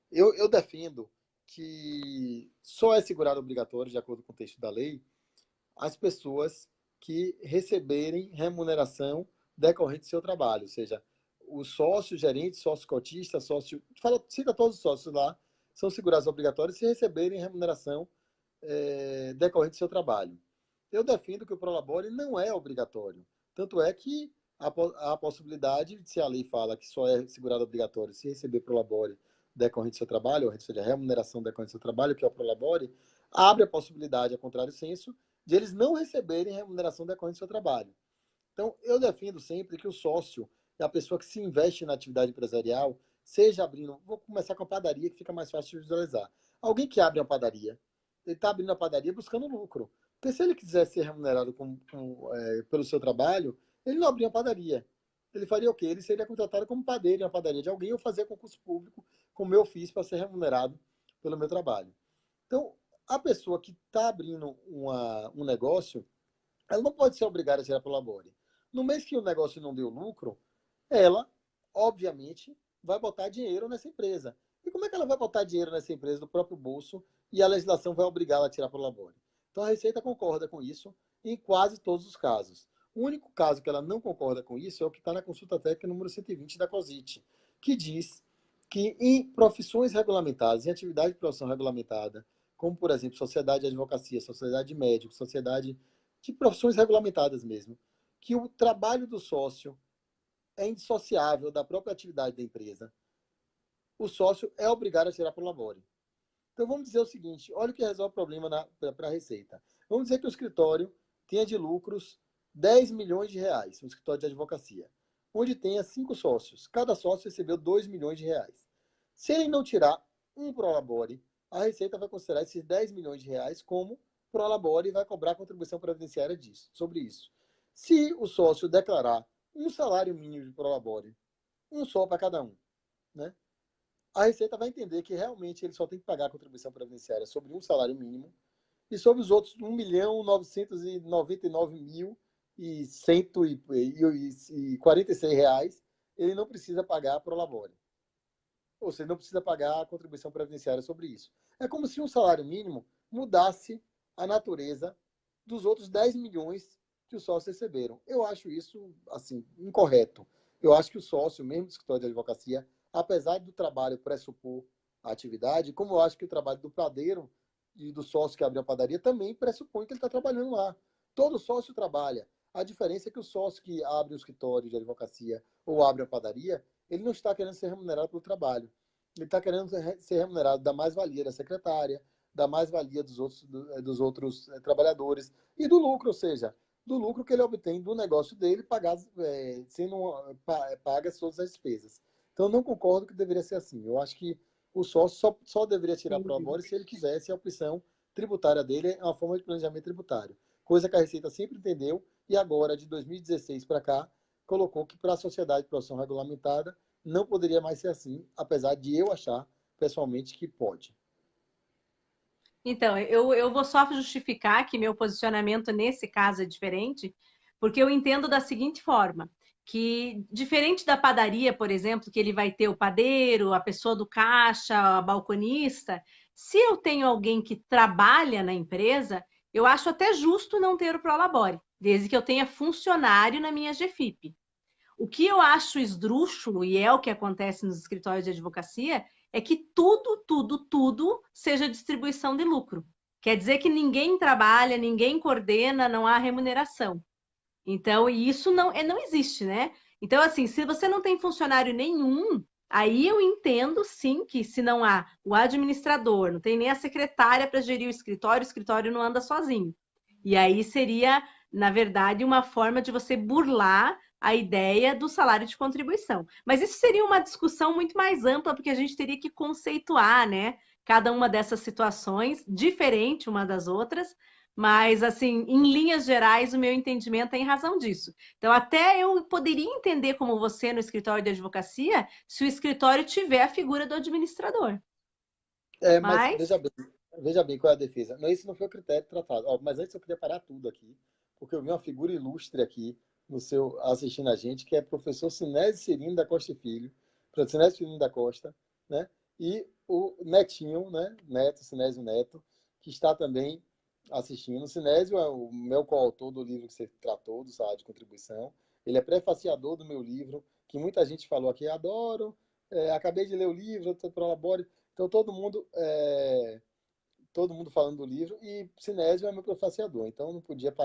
Eu defendo que só é segurado obrigatório, de acordo com o texto da lei, as pessoas que receberem remuneração decorrente do seu trabalho, ou seja, o sócio, gerente, sócio cotista, sócio. Cita todos os sócios lá, são segurados obrigatórios se receberem remuneração decorrente do seu trabalho. Eu defendo que o Prolabore não é obrigatório. Tanto é que há a possibilidade, se a lei fala que só é segurado obrigatório se receber Prolabore decorrente do seu trabalho, ou seja, a remuneração decorrente do seu trabalho, que é o Prolabore, abre a possibilidade, a contrário senso, de eles não receberem remuneração decorrente do seu trabalho. Então, eu defendo sempre que o sócio, a pessoa que se investe na atividade empresarial, seja abrindo. Vou começar com a padaria, que fica mais fácil de visualizar. Alguém que abre uma padaria, ele está abrindo a padaria buscando lucro. Porque se ele quiser ser remunerado pelo seu trabalho, ele não abriria uma padaria. Ele faria o quê? Ele seria contratado como padeiro em uma padaria de alguém ou fazer concurso público, como eu fiz, para ser remunerado pelo meu trabalho. Então, a pessoa que está abrindo um negócio, ela não pode ser obrigada a tirar pelo labore. No mês que o negócio não deu lucro, ela, obviamente, vai botar dinheiro nessa empresa. E como é que ela vai botar dinheiro nessa empresa do próprio bolso e a legislação vai obrigá-la a tirar pelo labore? Então a Receita concorda com isso em quase todos os casos. O único caso que ela não concorda com isso é o que está na consulta técnica número 120 da COSIT, que diz que em profissões regulamentadas, em atividade de profissão regulamentada, como, por exemplo, sociedade de advocacia, sociedade de médicos, sociedade de profissões regulamentadas mesmo, que o trabalho do sócio é indissociável da própria atividade da empresa, o sócio é obrigado a tirar por labore. Então vamos dizer o seguinte, olha o que resolve o problema para a Receita. Vamos dizer que o escritório tenha de lucros 10 milhões de reais, um escritório de advocacia, onde tenha 5 sócios. Cada sócio recebeu 2 milhões de reais. Se ele não tirar um prolabore, a Receita vai considerar esses 10 milhões de reais como prolabore e vai cobrar contribuição previdenciária sobre isso. Se o sócio declarar um salário mínimo de prolabore, um só para cada um, né? A Receita vai entender que realmente ele só tem que pagar a contribuição previdenciária sobre um salário mínimo e sobre os outros 1.999.146 reais, ele não precisa pagar a prolabore. Ou seja, não precisa pagar a contribuição previdenciária sobre isso. É como se um salário mínimo mudasse a natureza dos outros 10 milhões que os sócios receberam. Eu acho isso, assim, incorreto. Eu acho que o sócio, mesmo do escritório de advocacia, apesar do trabalho pressupor a atividade, como eu acho que o trabalho do padeiro e do sócio que abre a padaria também pressupõe que ele está trabalhando lá. Todo sócio trabalha. A diferença é que o sócio que abre o escritório de advocacia ou abre a padaria, ele não está querendo ser remunerado pelo trabalho. Ele está querendo ser remunerado da mais-valia da secretária, da mais-valia dos outros trabalhadores e do lucro, ou seja, do lucro que ele obtém do negócio dele, paga todas as despesas. Então, eu não concordo que deveria ser assim. Eu acho que o sócio só deveria tirar para o labore se ele quisesse a opção tributária dele é uma forma de planejamento tributário. Coisa que a Receita sempre entendeu e agora, de 2016 para cá, colocou que para a sociedade de profissão regulamentada não poderia mais ser assim, apesar de eu achar, pessoalmente, que pode. Então, eu vou só justificar que meu posicionamento nesse caso é diferente, porque eu entendo da seguinte forma, que diferente da padaria, por exemplo, que ele vai ter o padeiro, a pessoa do caixa, a balconista, se eu tenho alguém que trabalha na empresa, eu acho até justo não ter o Prolabore, desde que eu tenha funcionário na minha GFIP. O que eu acho esdrúxulo, e é o que acontece nos escritórios de advocacia, é que tudo seja distribuição de lucro. Quer dizer que ninguém trabalha, ninguém coordena, não há remuneração. Então, e isso não existe, né? Então, assim, se você não tem funcionário nenhum, Aí eu entendo, sim, que se não há o administrador, não tem nem a secretária para gerir o escritório não anda sozinho. E aí seria, na verdade, uma forma de você burlar a ideia do salário de contribuição. Mas isso seria uma discussão muito mais ampla, porque a gente teria que conceituar, né, cada uma dessas situações, diferente uma das outras, mas, assim, em linhas gerais, o meu entendimento tem razão disso. Então, até eu poderia entender como você no escritório de advocacia, se o escritório tiver a figura do administrador. Mas Mas, veja bem qual é a defesa. Não, esse não foi o critério tratado. Ó, mas antes eu queria parar tudo aqui, porque eu vi uma figura ilustre aqui no seu assistindo a gente, que é professor Sinésio Cirino da Costa e Filho, professor Sinésio Cirino da Costa, né? E o Netinho, né? Neto, Sinésio Neto, que está também assistindo. O Sinésio é o meu coautor do livro que você tratou, do salário de contribuição. Ele é prefaciador do meu livro, que muita gente falou aqui, adoro, acabei de ler o livro, eu prolabore. Então todo mundo falando do livro e Sinésio é meu prefaciador. Então não podia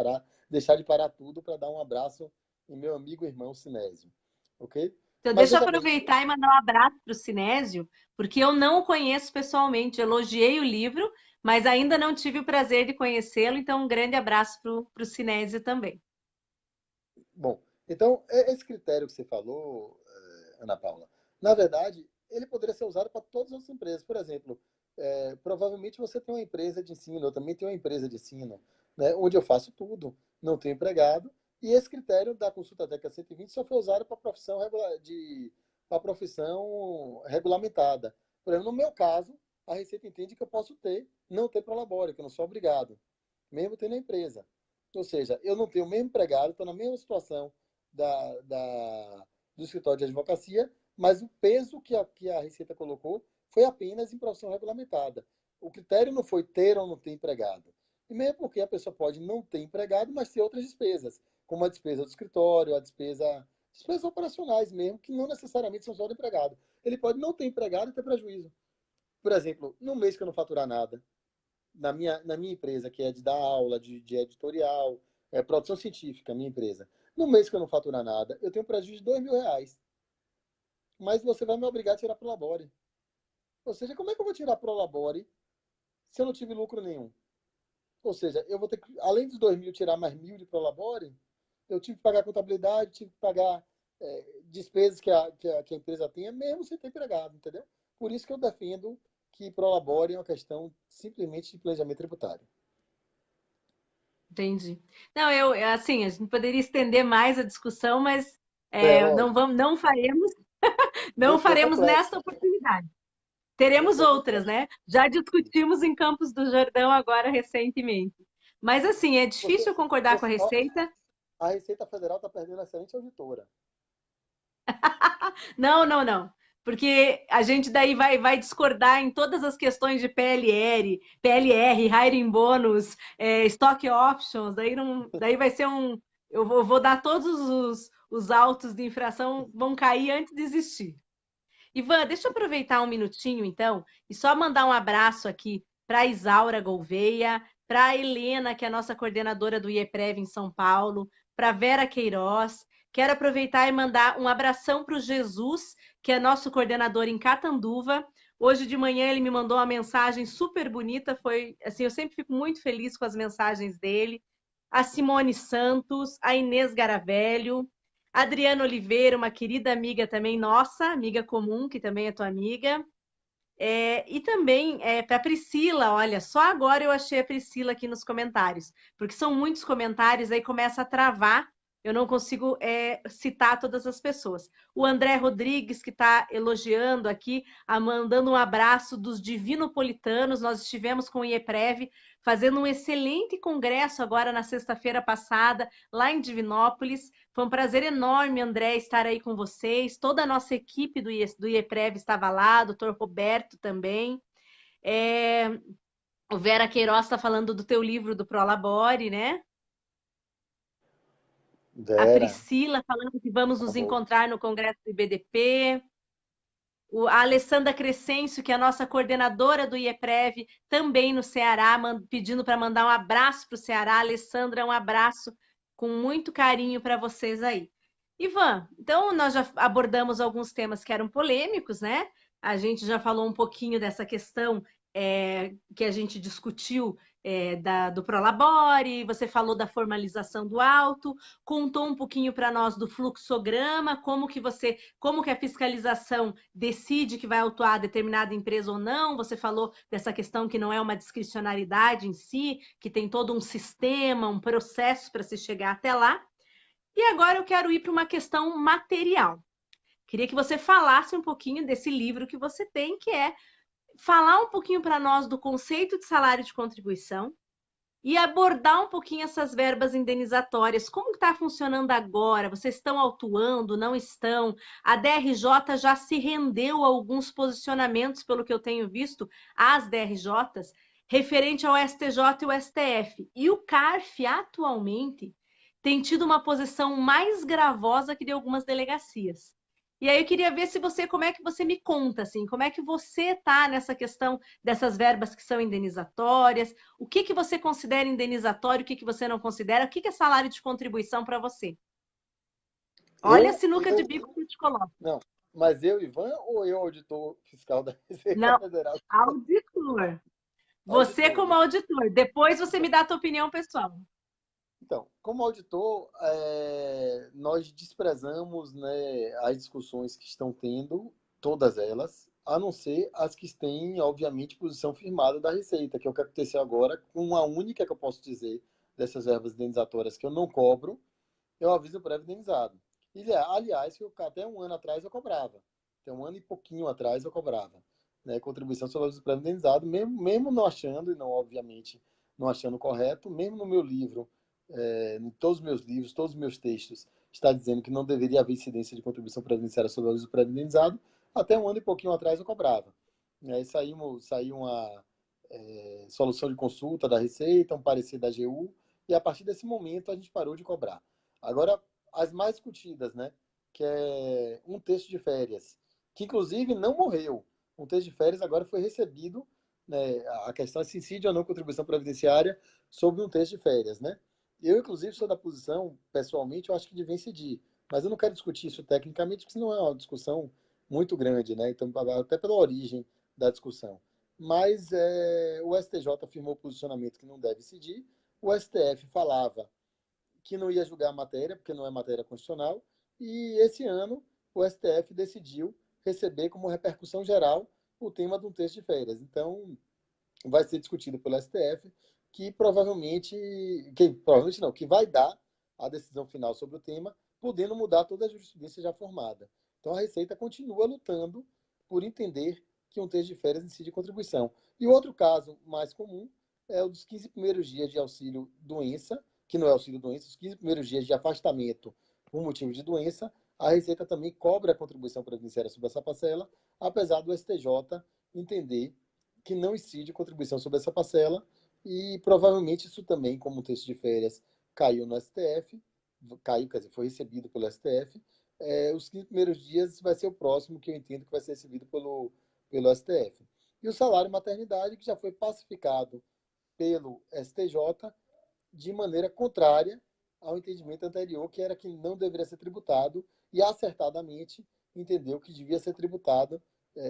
deixar de parar tudo para dar um abraço em meu amigo e irmão Sinésio, ok? então, Mas deixa eu veja bem, aproveitar e mandar um abraço para o Sinésio, porque eu não o conheço pessoalmente. Elogiei o livro, mas ainda não tive o prazer de conhecê-lo. Então, um grande abraço para o Sinésio também. bom, então esse critério que você falou, Ana Paula, na verdade ele poderia ser usado para todas as empresas. Por exemplo, provavelmente você tem uma empresa de ensino, eu também tenho uma empresa de ensino, né, onde eu faço tudo, não tenho empregado, e esse critério da consulta técnica 120 só foi usado para a profissão regulamentada. Por exemplo, no meu caso, a Receita entende que eu posso não ter prolabore, que eu não sou obrigado, mesmo tendo a empresa. Ou seja, eu não tenho o mesmo empregado, estou na mesma situação do escritório de advocacia, mas o peso que a Receita colocou foi apenas em profissão regulamentada. O critério não foi ter ou não ter empregado. E mesmo porque a pessoa pode não ter empregado, mas ter outras despesas, como a despesa do escritório, despesas operacionais mesmo, que não necessariamente são só do empregado. Ele pode não ter empregado e ter prejuízo. Por exemplo, no mês que eu não faturar nada, na minha empresa, que é de dar aula, de editorial, produção científica, minha empresa, no mês que eu não faturar nada, eu tenho um prejuízo de R$ 2.000. Mas você vai me obrigar a tirar pro labore. Ou seja, como é que eu vou tirar pro labore se eu não tive lucro nenhum? Ou seja, eu vou ter que, além dos 2.000, tirar mais 1.000 de prolabore. Eu tive que pagar contabilidade, tive que pagar despesas que a empresa tenha, mesmo sem ter empregado, entendeu? Por isso que eu defendo que prolabore é uma questão simplesmente de planejamento tributário. Entendi. Não, assim, a gente poderia estender mais a discussão, mas não Lógico. vamos, não Gostou faremos complexo. nesta oportunidade. Teremos Gostou outras, complexo. né? Já discutimos em Campos do Jordão agora recentemente. Mas assim, é Você, difícil concordar com a ó, Receita. a Receita Federal está perdendo uma excelente auditora. Não, não, não. Porque a gente daí vai discordar em todas as questões de PLR, hiring bônus, stock options, daí vai ser um. Eu vou dar todos os autos de infração, vão cair antes de existir. Ivan, deixa eu aproveitar um minutinho, então, e só mandar um abraço aqui para a Isaura Gouveia, para a Helena, que é a nossa coordenadora do IEPREV em São Paulo, para a Vera Queiroz. Quero aproveitar e mandar um abração para o Jesus, que é nosso coordenador em Catanduva. Hoje de manhã ele me mandou uma mensagem super bonita, foi assim, eu sempre fico muito feliz com as mensagens dele. A Simone Santos, a Inês Garavelho, Adriana Oliveira, uma querida amiga também, nossa, amiga comum, que também é tua amiga. E também para a Priscila, olha, só agora eu achei a Priscila aqui nos comentários, porque são muitos comentários, aí começa a travar, eu não consigo citar todas as pessoas. O André Rodrigues, que está elogiando aqui, mandando um abraço dos divinopolitanos, nós estivemos com o IEPREV, fazendo um excelente congresso agora na sexta-feira passada, lá em Divinópolis. Foi um prazer enorme, André, estar aí com vocês. Toda a nossa equipe do IEPREV estava lá, doutor Roberto também. É, o Vera Queiroz está falando do teu livro do Prolabore, né? A Vera, Priscila falando que vamos nos favor. encontrar no Congresso do IBDP. A Alessandra Crescencio, que é a nossa coordenadora do IEPREV, também no Ceará, pedindo para mandar um abraço para o Ceará. Alessandra, um abraço com muito carinho para vocês aí. Ivan, então nós já abordamos alguns temas que eram polêmicos, né? A gente já falou um pouquinho dessa questão que a gente discutiu do Prolabore, você falou da formalização do auto, contou um pouquinho para nós do fluxograma, como que a fiscalização decide que vai autuar determinada empresa ou não. Você falou dessa questão que não é uma discricionariedade em si, que tem todo um sistema, um processo para se chegar até lá. E agora eu quero ir para uma questão material. Queria que você falasse um pouquinho desse livro que você tem, que é falar um pouquinho para nós do conceito de salário de contribuição e abordar um pouquinho essas verbas indenizatórias. Como está funcionando agora? Vocês estão autuando, não estão? A DRJ já se rendeu a alguns posicionamentos, pelo que eu tenho visto, às DRJs, referente ao STJ e o STF. E o CARF, atualmente, tem tido uma posição mais gravosa que de algumas delegacias. E aí eu queria ver se você, como é que você me conta, assim, como é que você está nessa questão dessas verbas que são indenizatórias, o que que você considera indenizatório, o que que você não considera, o que que é salário de contribuição para você? Olha a Eu, sinuca de eu, bico que eu te coloco. não, mas eu, Ivan, ou eu, auditor fiscal da Receita Não, Federal? auditor. Você Auditor, como né? auditor. Depois você me dá a tua opinião pessoal. Então, como auditor, nós desprezamos, né, as discussões que estão tendo, todas elas, a não ser as que têm, obviamente, posição firmada da Receita, que é o que aconteceu agora, com a única que eu posso dizer dessas verbas indenizatórias que eu não cobro, eu aviso pré-indenizado. E, aliás, que até um ano atrás eu cobrava. Até um ano e pouquinho atrás eu cobrava. Né, contribuição sobre aviso pré-indenizado, mesmo não achando, e não, obviamente, não achando correto, mesmo no meu livro, em todos os meus livros, todos os meus textos, está dizendo que não deveria haver incidência de contribuição previdenciária sobre o aviso pré-indenizado, até um ano e pouquinho atrás eu cobrava. Aí saiu uma solução de consulta da Receita, um parecer da AGU, e a partir desse momento a gente parou de cobrar. Agora, as mais discutidas, né? Que é um texto de férias, que inclusive não morreu. Um texto de férias agora foi recebido, né? A questão é se incide ou não contribuição previdenciária sobre um texto de férias, né? Eu, inclusive, sou da posição, pessoalmente, eu acho que devia incidir. Mas eu não quero discutir isso tecnicamente, porque senão é uma discussão muito grande, né? Então, até pela origem da discussão. Mas o STJ afirmou o posicionamento que não deve incidir. O STF falava que não ia julgar a matéria, porque não é matéria constitucional, e esse ano o STF decidiu receber como repercussão geral o tema de um texto de férias. Então, vai ser discutido pelo STF, provavelmente não, que vai dar a decisão final sobre o tema, podendo mudar toda a jurisprudência já formada. Então, a Receita continua lutando por entender que um texto de férias incide contribuição. E outro caso mais comum é o dos 15 primeiros dias de auxílio doença, que não é auxílio doença, os 15 primeiros dias de afastamento por motivo de doença, a Receita também cobra a contribuição previdenciária sobre essa parcela, apesar do STJ entender que não incide contribuição sobre essa parcela, e provavelmente isso também, como um texto de férias, caiu no STF, caiu, quer dizer, foi recebido pelo STF, os 15 primeiros dias vai ser o próximo que eu entendo que vai ser recebido pelo STF. E o salário maternidade, que já foi pacificado pelo STJ de maneira contrária ao entendimento anterior, que era que não deveria ser tributado, e acertadamente entendeu que devia ser tributado,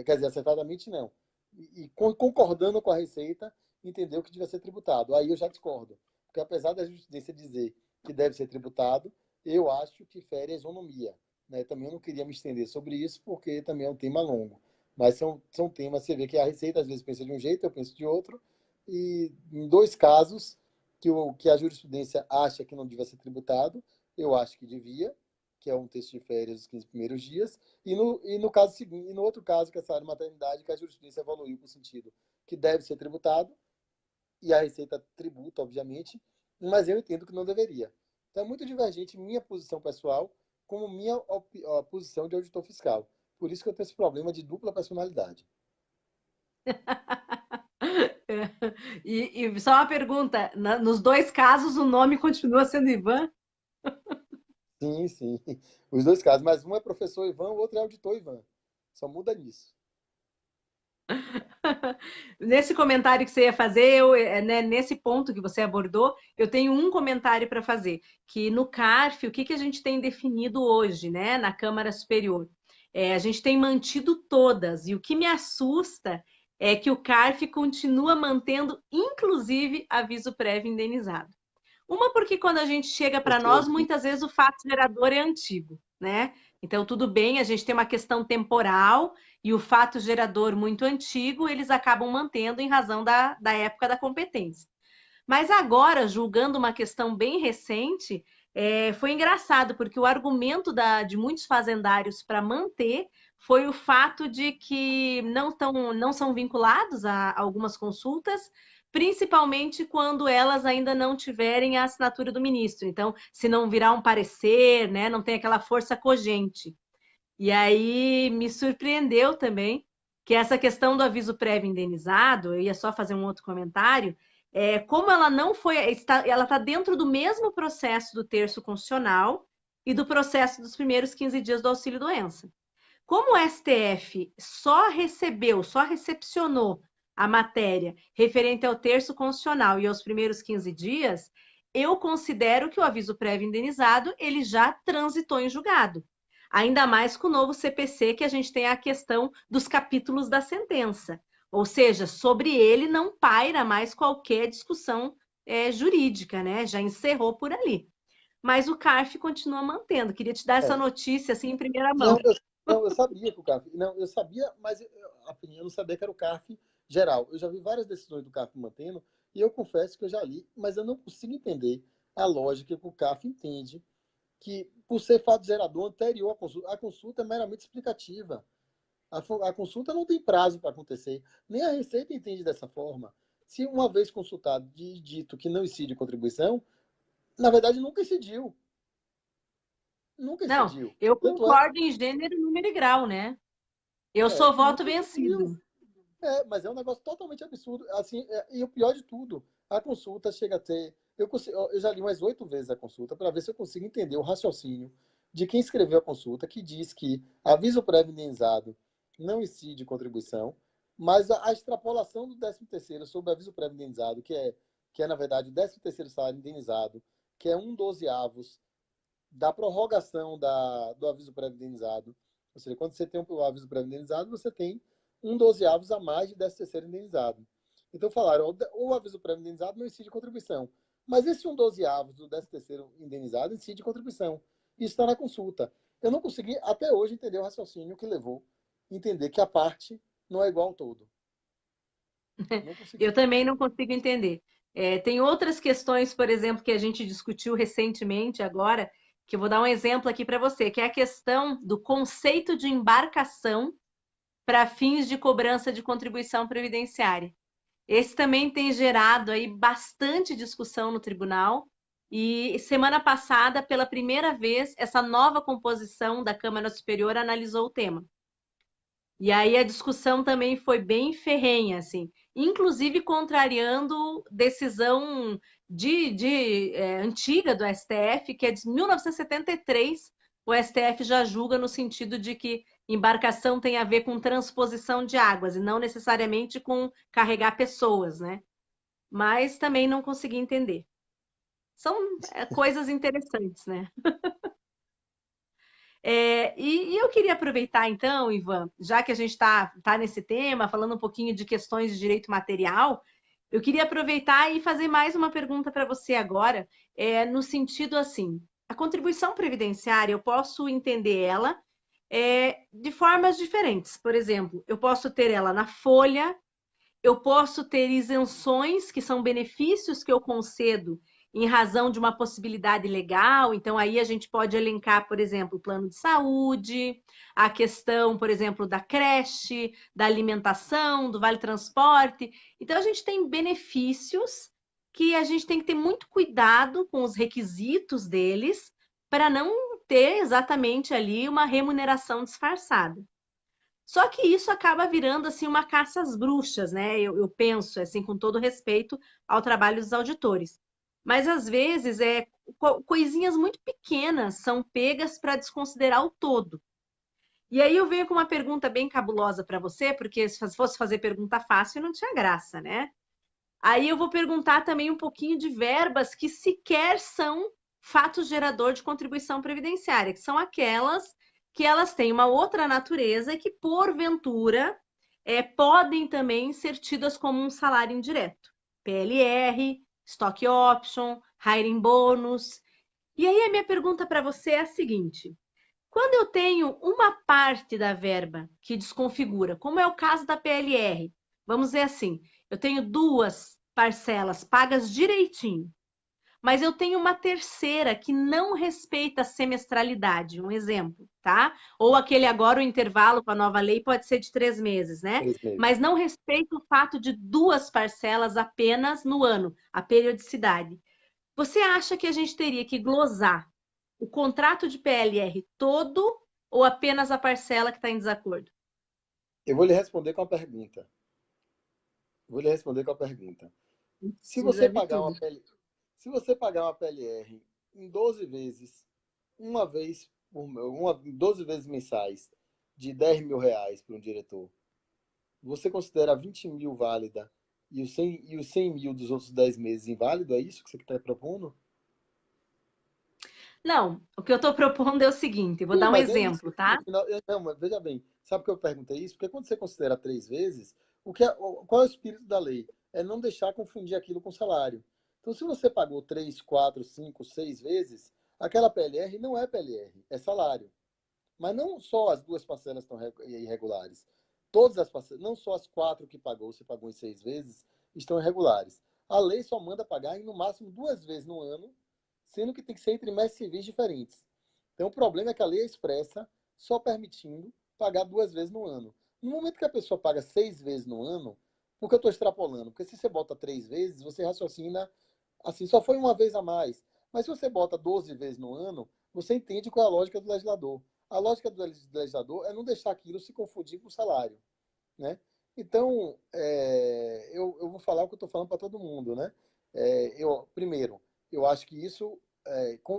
quer dizer, acertadamente não, e concordando com a Receita, entendeu que devia ser tributado. Aí eu já discordo, porque apesar da justiça dizer que deve ser tributado, eu acho que fere a isonomia. Né? Também eu não queria me estender sobre isso, porque também é um tema longo. Mas são temas, você vê que a Receita às vezes pensa de um jeito, eu penso de outro, e em dois casos que a jurisprudência acha que não devia ser tributado, eu acho que devia, que é um texto de férias dos 15 primeiros dias, no caso seguinte, e no outro caso, que é a salário de maternidade, que a jurisprudência evoluiu para o sentido que deve ser tributado, e a Receita tributa, obviamente, mas eu entendo que não deveria. Então é muito divergente minha posição pessoal como minha posição de auditor fiscal. Por isso que eu tenho esse problema de dupla personalidade. E só uma pergunta: nos dois casos o nome continua sendo Ivan? Sim, sim. Os dois casos, mas um é professor Ivan, o outro é auditor Ivan. Só muda nisso. Nesse comentário que você ia fazer, né, nesse ponto que você abordou, eu tenho um comentário para fazer, que no CARF, o que, que a gente tem definido hoje, né, na Câmara Superior? A gente tem mantido todas, e o que me assusta é que o CARF continua mantendo, inclusive, aviso prévio indenizado. Uma porque quando a gente chega para Você nós, ouviu? muitas vezes o fato gerador é antigo, né? Então, tudo bem, a gente tem uma questão temporal e o fato gerador muito antigo, eles acabam mantendo em razão da época da competência. Mas agora, julgando uma questão bem recente, foi engraçado, porque o argumento de muitos fazendários para manter foi o fato de que não são vinculados a algumas consultas, principalmente quando elas ainda não tiverem a assinatura do ministro. Então, se não virar um parecer, né, não tem aquela força cogente. E aí me surpreendeu também que essa questão do aviso prévio indenizado, eu ia só fazer um outro comentário, como ela não foi, ela está dentro do mesmo processo do terço constitucional e do processo dos primeiros 15 dias do auxílio-doença. Como o STF só recepcionou a matéria referente ao terço constitucional e aos primeiros 15 dias, eu considero que o aviso prévio indenizado ele já transitou em julgado. Ainda mais com o novo CPC, que a gente tem a questão dos capítulos da sentença. Ou seja, sobre ele não paira mais qualquer discussão jurídica, né? Já encerrou por ali. Mas o CARF continua mantendo. Queria te dar essa É. notícia assim em primeira mão. Não, eu sabia que o CARF. Não, eu sabia, mas eu não sabia que era o CARF geral. Eu já vi várias decisões do CARF mantendo, e eu confesso que eu já li, mas eu não consigo entender a lógica que o CARF entende que, por ser fato gerador anterior à consulta é meramente explicativa. A consulta não tem prazo para acontecer. Nem a Receita entende dessa forma. Se uma vez consultado e dito que não incide contribuição, na verdade nunca incidiu. Nunca Não, incidiu. eu Tanto é, concordo em gênero, número e grau, né? Eu sou voto nunca incidiu. vencido. Mas é um negócio totalmente absurdo. Assim, e o pior de tudo, a consulta chega a ter. Eu já li umas 8 vezes a consulta para ver se eu consigo entender o raciocínio de quem escreveu a consulta, que diz que aviso prévio indenizado não incide contribuição, mas a extrapolação do 13º sobre o aviso prévio indenizado, que é na verdade o 13º salário indenizado, que é 1/12 da prorrogação do aviso prévio indenizado. Ou seja, quando você tem o aviso prévio indenizado, você tem 1/12 a mais de 13º indenizado. Então falaram, o aviso prévio indenizado não incide contribuição. Mas esse 1/12 do 13º indenizado incide contribuição. Isso está na consulta. Eu não consegui, até hoje, entender o raciocínio que levou a entender que a parte não é igual ao todo. Não Eu consegui. também não consigo entender. Tem outras questões, por exemplo, que a gente discutiu recentemente agora, que eu vou dar um exemplo aqui para você, que é a questão do conceito de embarcação para fins de cobrança de contribuição previdenciária. Esse também tem gerado aí bastante discussão no tribunal. E semana passada, pela primeira vez, essa nova composição da Câmara Superior analisou o tema. E aí a discussão também foi bem ferrenha, assim, inclusive contrariando decisão antiga do STF, que é de 1973. O STF já julga no sentido de que embarcação tem a ver com transposição de águas e não necessariamente com carregar pessoas, né? Mas também não consegui entender. São coisas interessantes, né? E eu queria aproveitar, então, Ivan, já que a gente tá nesse tema, falando um pouquinho de questões de direito material, eu queria aproveitar e fazer mais uma pergunta para você agora, no sentido assim: a contribuição previdenciária, eu posso entender ela de formas diferentes. Por exemplo, eu posso ter ela na folha, eu posso ter isenções, que são benefícios que eu concedo em razão de uma possibilidade legal. Então, aí a gente pode elencar, por exemplo, o plano de saúde, a questão, por exemplo, da creche, da alimentação, do vale transporte. Então, a gente tem benefícios que a gente tem que ter muito cuidado com os requisitos deles para não ter exatamente ali uma remuneração disfarçada. Só que isso acaba virando assim uma caça às bruxas, né? Eu penso assim com todo respeito ao trabalho dos auditores. Mas às vezes coisinhas muito pequenas são pegas para desconsiderar o todo. E aí eu venho com uma pergunta bem cabulosa para você, porque se fosse fazer pergunta fácil, não tinha graça, né? Aí eu vou perguntar também um pouquinho de verbas que sequer são fato gerador de contribuição previdenciária, que são aquelas que elas têm uma outra natureza e que, porventura, podem também ser tidas como um salário indireto. PLR, Stock Option, Hiring Bônus. E aí a minha pergunta para você é a seguinte: quando eu tenho uma parte da verba que desconfigura, como é o caso da PLR, vamos dizer assim, eu tenho duas parcelas pagas direitinho, mas eu tenho uma terceira que não respeita a semestralidade, um exemplo, tá? Ou aquele agora, o intervalo com a nova lei pode ser de 3 meses, né? 3 meses. Mas não respeita o fato de duas parcelas apenas no ano, a periodicidade. Você acha que a gente teria que glosar o contrato de PLR todo ou apenas a parcela que está em desacordo? Eu vou lhe responder com a pergunta. Vou lhe responder com a pergunta. Se você Precisa de pagar uma tudo. PL... Se você pagar uma PLR em 12 vezes, uma vez por 12 vezes mensais, de R$ 10.000 para um diretor, você considera 20 mil válida e os 100 mil dos outros 10 meses inválido? É isso que você está propondo? Não, o que eu estou propondo é o seguinte, vou Sim, dar um mas é isso. exemplo, tá? No final, não, mas veja bem, sabe por que eu perguntei isso? Porque quando você considera 3 vezes, qual é o espírito da lei? É não deixar confundir aquilo com salário. Então, se você pagou 3, 4, 5, 6 vezes, aquela PLR não é PLR, é salário. Mas não só as duas parcelas estão irregulares. Todas as parcelas, não só as 4 que pagou, você pagou em 6 vezes, estão irregulares. A lei só manda pagar em no máximo 2 vezes no ano, sendo que tem que ser em trimestres civis diferentes. Então o problema é que a lei é expressa só permitindo pagar 2 vezes no ano. No momento que a pessoa paga 6 vezes no ano, porque eu estou extrapolando? Porque se você bota 3 vezes, você raciocina assim, só foi uma vez a mais. Mas se você bota 12 vezes no ano, você entende qual é a lógica do legislador. A lógica do legislador é não deixar aquilo se confundir com o salário, né? Então, eu vou falar o que eu estou falando para todo mundo, né? Primeiro, eu acho que isso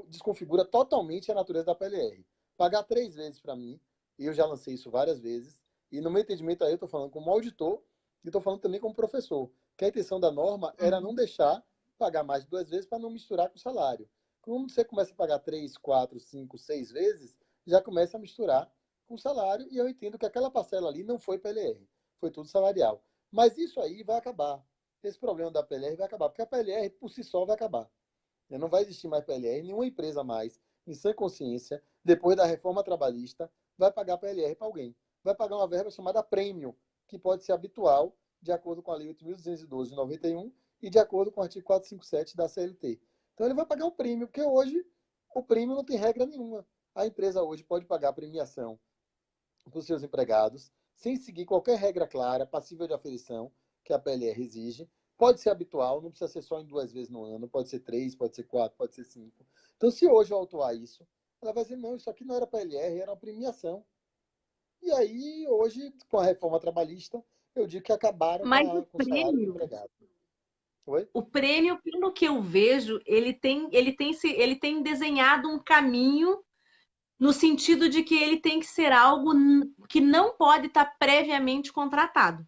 desconfigura totalmente a natureza da PLR. Pagar 3 vezes para mim, e eu já lancei isso várias vezes, e no meu entendimento aí eu estou falando como auditor e estou falando também como professor, que a intenção da norma era não Uhum. deixar pagar mais de 2 vezes para não misturar com o salário. Quando você começa a pagar 3, 4, 5, 6 vezes, já começa a misturar com o salário, e eu entendo que aquela parcela ali não foi PLR, foi tudo salarial. Mas isso aí vai acabar. Esse problema da PLR vai acabar, porque a PLR por si só vai acabar. Não vai existir mais PLR, nenhuma empresa mais, em sã consciência, depois da reforma trabalhista, vai pagar PLR para alguém. Vai pagar uma verba chamada prêmio, que pode ser habitual, de acordo com a Lei 8.212 de 91 e de acordo com o artigo 457 da CLT. Então ele vai pagar um prêmio, porque hoje o prêmio não tem regra nenhuma. A empresa hoje pode pagar premiação para os seus empregados, sem seguir qualquer regra clara, passível de aferição, que a PLR exige. Pode ser habitual, não precisa ser só em 2 vezes no ano, pode ser 3, pode ser 4, pode ser 5. Então, se hoje eu autuar isso, ela vai dizer, não, isso aqui não era PLR, era uma premiação. E aí, hoje, com a reforma trabalhista, eu digo que acabaram com, Mas o com o salário do prêmio, empregado. Oi? o prêmio, pelo que eu vejo, ele tem desenhado um caminho no sentido de que ele tem que ser algo que não pode estar previamente contratado.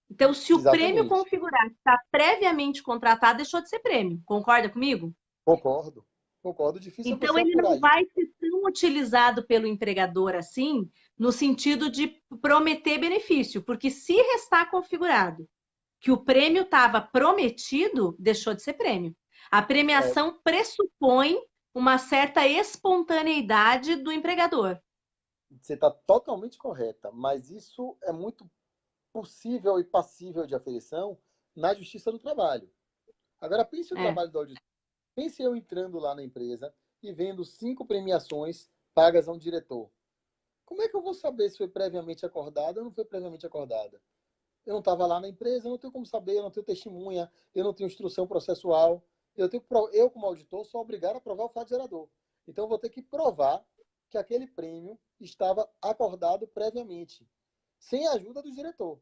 Então, se o prêmio Exatamente. configurar está previamente contratado, deixou de ser prêmio. Concorda comigo? Concordo. Concordo. Difícil é Então, você ele apurar não isso. vai ser tão utilizado pelo empregador assim, no sentido de prometer benefício, porque se restar configurado que o prêmio estava prometido, deixou de ser prêmio. A É, premiação pressupõe uma certa espontaneidade do empregador. você está totalmente correta, mas isso é muito possível e passível de aferição na Justiça do Trabalho. Agora, pense o É. trabalho do auditor. Pense eu entrando lá na empresa e vendo 5 premiações pagas a um diretor. Como é que eu vou saber se foi previamente acordada ou não foi previamente acordada? Eu não estava lá na empresa, eu não tenho como saber, eu não tenho testemunha, eu não tenho instrução processual. Eu como auditor, sou obrigado a provar o fato gerador. Então, eu vou ter que provar que aquele prêmio estava acordado previamente, sem a ajuda do diretor.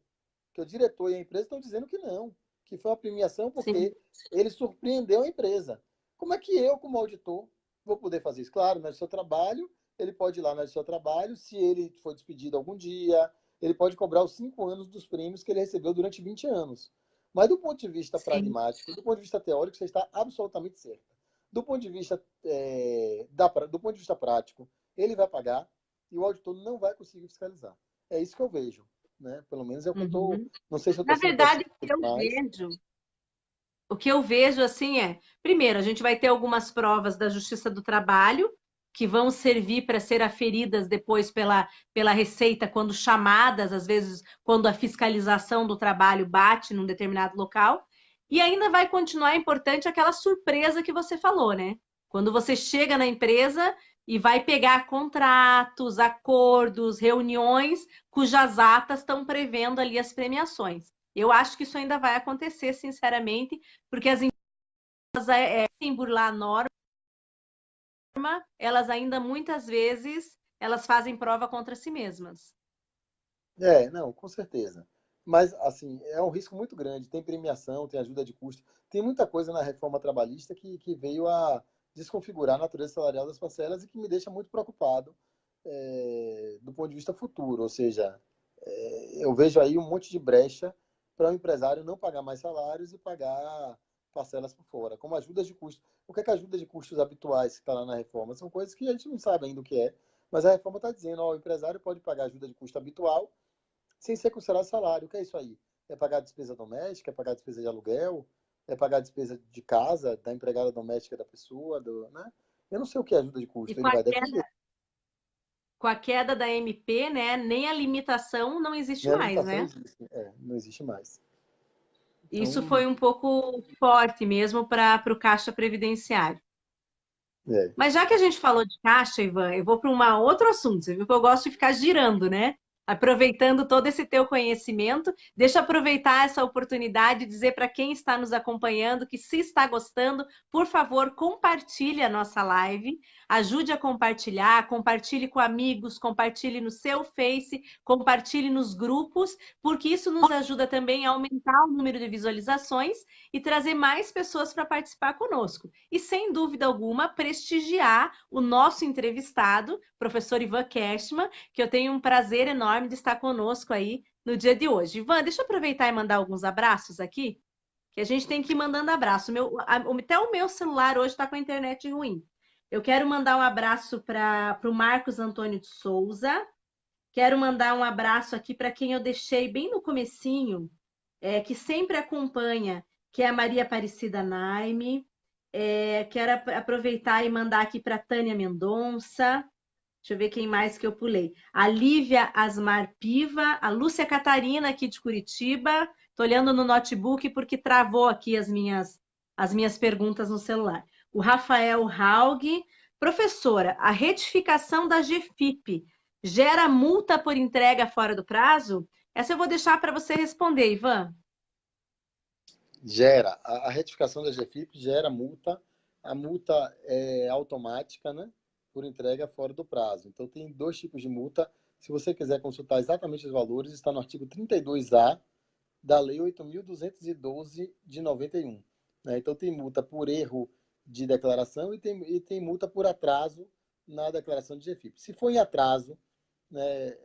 Que o diretor e a empresa estão dizendo que não, que foi uma premiação Sim. porque ele surpreendeu a empresa. Como é que eu, como auditor, vou poder fazer isso? Claro, não é o seu trabalho ele pode ir lá no seu trabalho, se ele for despedido algum dia, ele pode cobrar os 5 anos dos prêmios que ele recebeu durante 20 anos. Mas do ponto de vista Sim. pragmático, do ponto de vista teórico, você está absolutamente certa. Do ponto de vista, do ponto de vista prático, ele vai pagar e o auditor não vai conseguir fiscalizar. É isso que eu vejo. Né? Pelo menos é o que eu estou. Uhum. Não sei se eu estou Na sendo verdade, pessimista demais. o que eu vejo assim primeiro, a gente vai ter algumas provas da Justiça do Trabalho que vão servir para ser aferidas depois pela Receita quando chamadas, às vezes quando a fiscalização do trabalho bate num determinado local. E ainda vai continuar importante aquela surpresa que você falou, né? Quando você chega na empresa e vai pegar contratos, acordos, reuniões cujas atas estão prevendo ali as premiações. Eu acho que isso ainda vai acontecer, sinceramente, porque as empresas, sem burlar a norma, elas ainda muitas vezes elas fazem prova contra si mesmas. Não, com certeza. Mas, assim, é um risco muito grande. Tem premiação, tem ajuda de custo, tem muita coisa na reforma trabalhista que veio a desconfigurar a natureza salarial das parcelas e que me deixa muito preocupado do ponto de vista futuro. Ou seja, eu vejo aí um monte de brecha para o empresário não pagar mais salários e pagar parcelas por fora, como ajudas de custo. O que é que ajuda de custos habituais que está lá na reforma? São coisas que a gente não sabe ainda o que é, mas a reforma está dizendo, ó, o empresário pode pagar ajuda de custo habitual sem ser considerado salário. O que é isso aí? É pagar despesa doméstica, é pagar despesa de aluguel, é pagar despesa de casa, da empregada doméstica da pessoa, né? Eu não sei o que é ajuda de E custo, ele vai defender. com a queda da MP, né, nem a limitação não existe Minha mais, limitação né? existe, não existe mais. Isso Então, foi um pouco forte mesmo para o Caixa Previdenciário. é. Mas já que a gente falou de caixa, Ivan, eu vou para um outro assunto. Você viu que eu gosto de ficar girando, né? Aproveitando todo esse teu conhecimento, deixa eu aproveitar essa oportunidade e dizer para quem está nos acompanhando que se está gostando, por favor, compartilhe a nossa live, ajude a compartilhar, compartilhe com amigos, compartilhe no seu Face, compartilhe nos grupos, porque isso nos ajuda também a aumentar o número de visualizações e trazer mais pessoas para participar conosco. E, sem dúvida alguma, prestigiar o nosso entrevistado, professor Ivan Cashman, que eu tenho um prazer enorme de estar conosco aí no dia de hoje. Ivan, deixa eu aproveitar e mandar alguns abraços aqui, que a gente tem que ir mandando abraço. Até o meu celular hoje está com a internet ruim. Eu quero mandar um abraço para o Marcos Antônio de Souza. Quero mandar um abraço aqui para quem eu deixei bem no comecinho, que sempre acompanha, que é a Maria Aparecida Naime. Quero aproveitar e mandar aqui para Tânia Mendonça. Deixa eu ver quem mais que eu pulei. A Lívia Asmar Piva, a Lúcia Catarina, aqui de Curitiba. Estou olhando no notebook porque travou aqui as minhas perguntas no celular. O Rafael Haug. Professora, a retificação da GFIP gera multa por entrega fora do prazo? Essa eu vou deixar para você responder, Ivan. Gera. A retificação da GFIP gera multa. A multa é automática, né? Por entrega fora do prazo. Então, tem dois tipos de multa. Se você quiser consultar exatamente os valores, está no artigo 32A da Lei 8.212 de 91. Né? Então, tem multa por erro de declaração e tem multa por atraso na declaração de GFIP. Se for em atraso, né,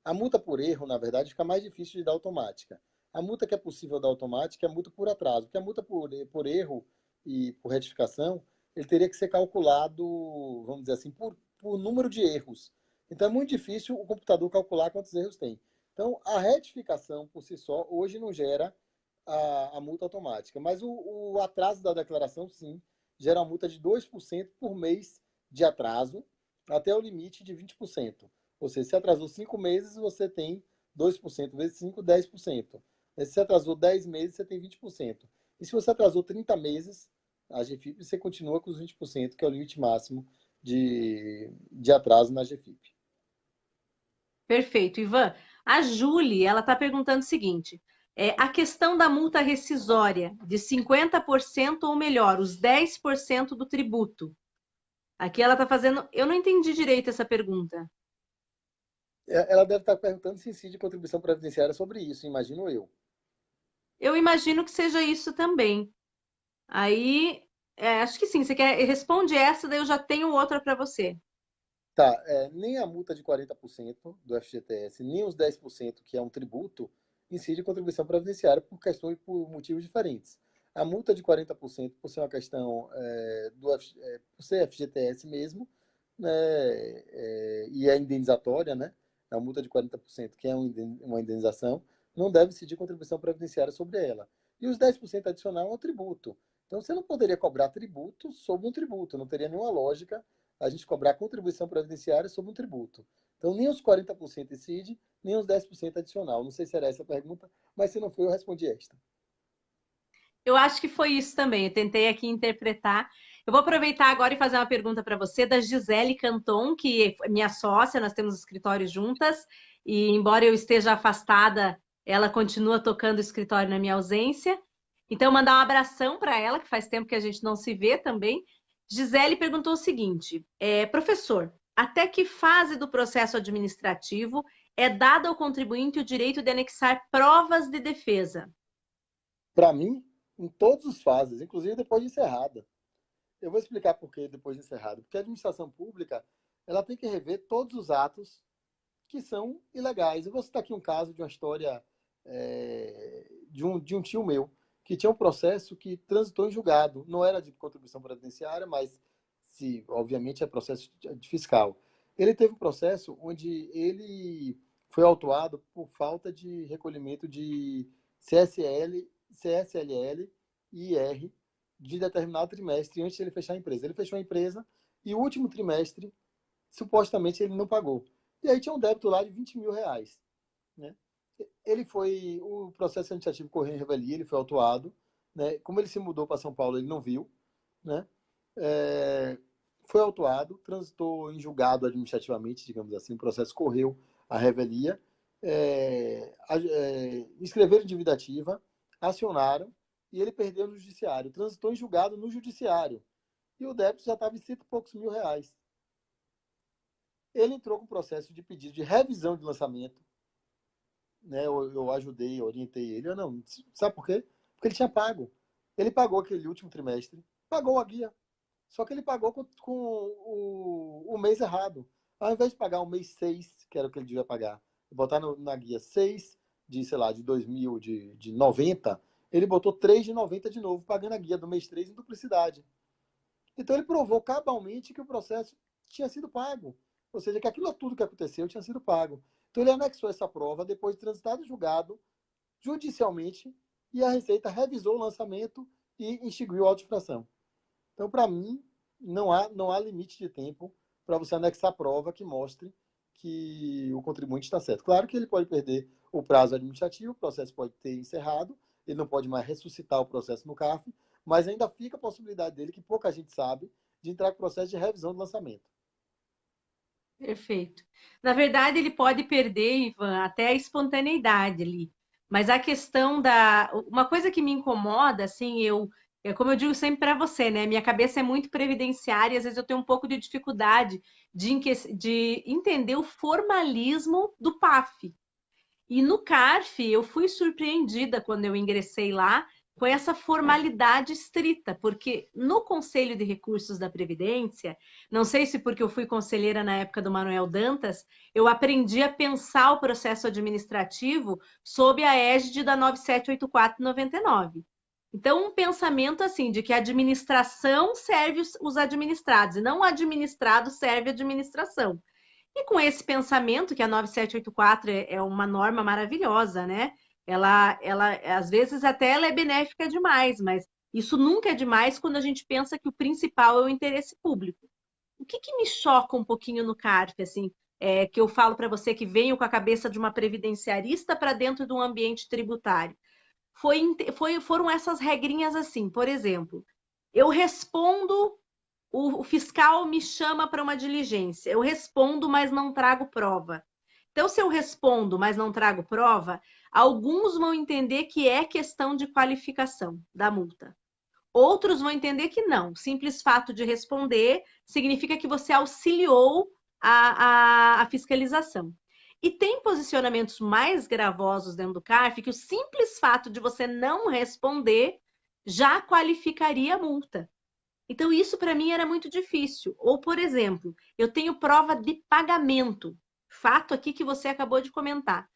a multa por erro, na verdade, fica mais difícil de dar automática. A multa que é possível dar automática é a multa por atraso, porque a multa por erro e por retificação, ele teria que ser calculado, vamos dizer assim, por número de erros. Então é muito difícil o computador calcular quantos erros tem. Então a retificação por si só hoje não gera a multa automática, mas o atraso da declaração sim gera uma multa de 2% por mês de atraso até o limite de 20%. Ou seja, se atrasou 5 meses, você tem 2% vezes 5, 10%. Se você atrasou 10 meses, você tem 20%. E se você atrasou 30 meses, a GFIP, você continua com os 20%, que é o limite máximo de atraso na GFIP. Perfeito, Ivan. A Julie, ela está perguntando o seguinte: a questão da multa rescisória de 50% ou melhor, os 10% do tributo. Aqui ela está fazendo. Eu não entendi direito essa pergunta. Ela deve estar perguntando se incide contribuição previdenciária sobre isso, imagino eu. Eu imagino que seja isso também. Aí, acho que sim. Você quer responde essa, daí eu já tenho outra para você. Tá, nem a multa de 40% do FGTS, nem os 10%, que é um tributo, incide contribuição previdenciária por questões por motivos diferentes. A multa de 40%, por ser uma questão por ser FGTS mesmo, né, e é indenizatória, né? A multa de 40%, que é uma indenização, não deve incidir contribuição previdenciária sobre ela. E os 10% adicional é um tributo. Então, você não poderia cobrar tributo sobre um tributo, não teria nenhuma lógica a gente cobrar contribuição previdenciária sobre um tributo. Então, nem os 40% incide, nem os 10% adicional. Não sei se era essa a pergunta, mas se não foi, eu respondi esta. Eu acho que foi isso também. Eu tentei aqui interpretar. Eu vou aproveitar agora e fazer uma pergunta para você da Gisele Canton, que é minha sócia, nós temos escritório juntas, e embora eu esteja afastada, ela continua tocando o escritório na minha ausência. Então, mandar um abração para ela, que faz tempo que a gente não se vê também. Gisele perguntou o seguinte: professor, até que fase do processo administrativo é dado ao contribuinte o direito de anexar provas de defesa? Para mim, em todas as fases, inclusive depois de encerrada. Eu vou explicar por que depois de encerrada. Porque a administração pública ela tem que rever todos os atos que são ilegais. Eu vou citar aqui um caso de uma história de um tio meu, que tinha um processo que transitou em julgado. Não era de contribuição previdenciária, mas, se, obviamente, é processo de fiscal. Ele teve um processo onde ele foi autuado por falta de recolhimento de CSL, CSLL e IR de determinado trimestre antes de ele fechar a empresa. Ele fechou a empresa e o último trimestre, supostamente, ele não pagou. E aí tinha um débito lá de 20 mil reais. Né? O processo administrativo correu em revelia, ele foi autuado. Né? Como ele se mudou para São Paulo, ele não viu. Né? Foi autuado, transitou em julgado administrativamente, digamos assim, o processo correu a revelia, inscreveram dívida ativa, acionaram, e ele perdeu no judiciário, transitou em julgado no judiciário, e o débito já estava em 100 e poucos mil reais. Ele entrou com o processo de pedido de revisão de lançamento, né? Eu ajudei, orientei ele. Eu não, sabe por quê? Porque ele tinha pago. Ele pagou aquele último trimestre, pagou a guia. Só que ele pagou com o mês errado. Ao invés de pagar o mês 6, que era o que ele devia pagar, e botar na guia 6 de, sei lá, de 2000, de 90, ele botou 3 de 90 de novo, pagando a guia do mês 3 em duplicidade. Então ele provou cabalmente que o processo tinha sido pago. Ou seja, que aquilo tudo que aconteceu tinha sido pago. Então ele anexou essa prova depois de transitado e julgado judicialmente, e a Receita revisou o lançamento e extinguiu a auto-infração. Então, para mim, não há limite de tempo para você anexar prova que mostre que o contribuinte está certo. Claro que ele pode perder o prazo administrativo, o processo pode ter encerrado, ele não pode mais ressuscitar o processo no CARF, mas ainda fica a possibilidade dele, que pouca gente sabe, de entrar com o processo de revisão do lançamento. Perfeito. Na verdade, ele pode perder, Ivan, até a espontaneidade ali. Mas a questão da. Uma coisa que me incomoda, assim, como eu digo sempre para você, né? Minha cabeça é muito previdenciária e às vezes eu tenho um pouco de dificuldade de entender o formalismo do PAF. E no CARF, eu fui surpreendida quando eu ingressei lá com essa formalidade estrita, porque no Conselho de Recursos da Previdência, não sei se porque eu fui conselheira na época do Manuel Dantas, eu aprendi a pensar o processo administrativo sob a égide da 9784/99. Então, um pensamento assim, de que a administração serve os administrados, e não o administrado serve a administração. E com esse pensamento, que a 9784 é uma norma maravilhosa, né? Às vezes, até ela é benéfica demais, mas isso nunca é demais quando a gente pensa que o principal é o interesse público. O que me choca um pouquinho no CARF, assim, que eu falo para você que venho com a cabeça de uma previdenciarista para dentro de um ambiente tributário, foram essas regrinhas assim, por exemplo, eu respondo o fiscal me chama para uma diligência. Eu respondo, mas não trago prova. Então, se eu respondo, mas não trago prova, alguns vão entender que é questão de qualificação da multa. Outros vão entender que não. O simples fato de responder significa que você auxiliou a fiscalização. E tem posicionamentos mais gravosos dentro do CARF que o simples fato de você não responder já qualificaria a multa. Então, isso para mim era muito difícil. Ou, por exemplo, eu tenho prova de pagamento. Fato aqui que você acabou de comentar.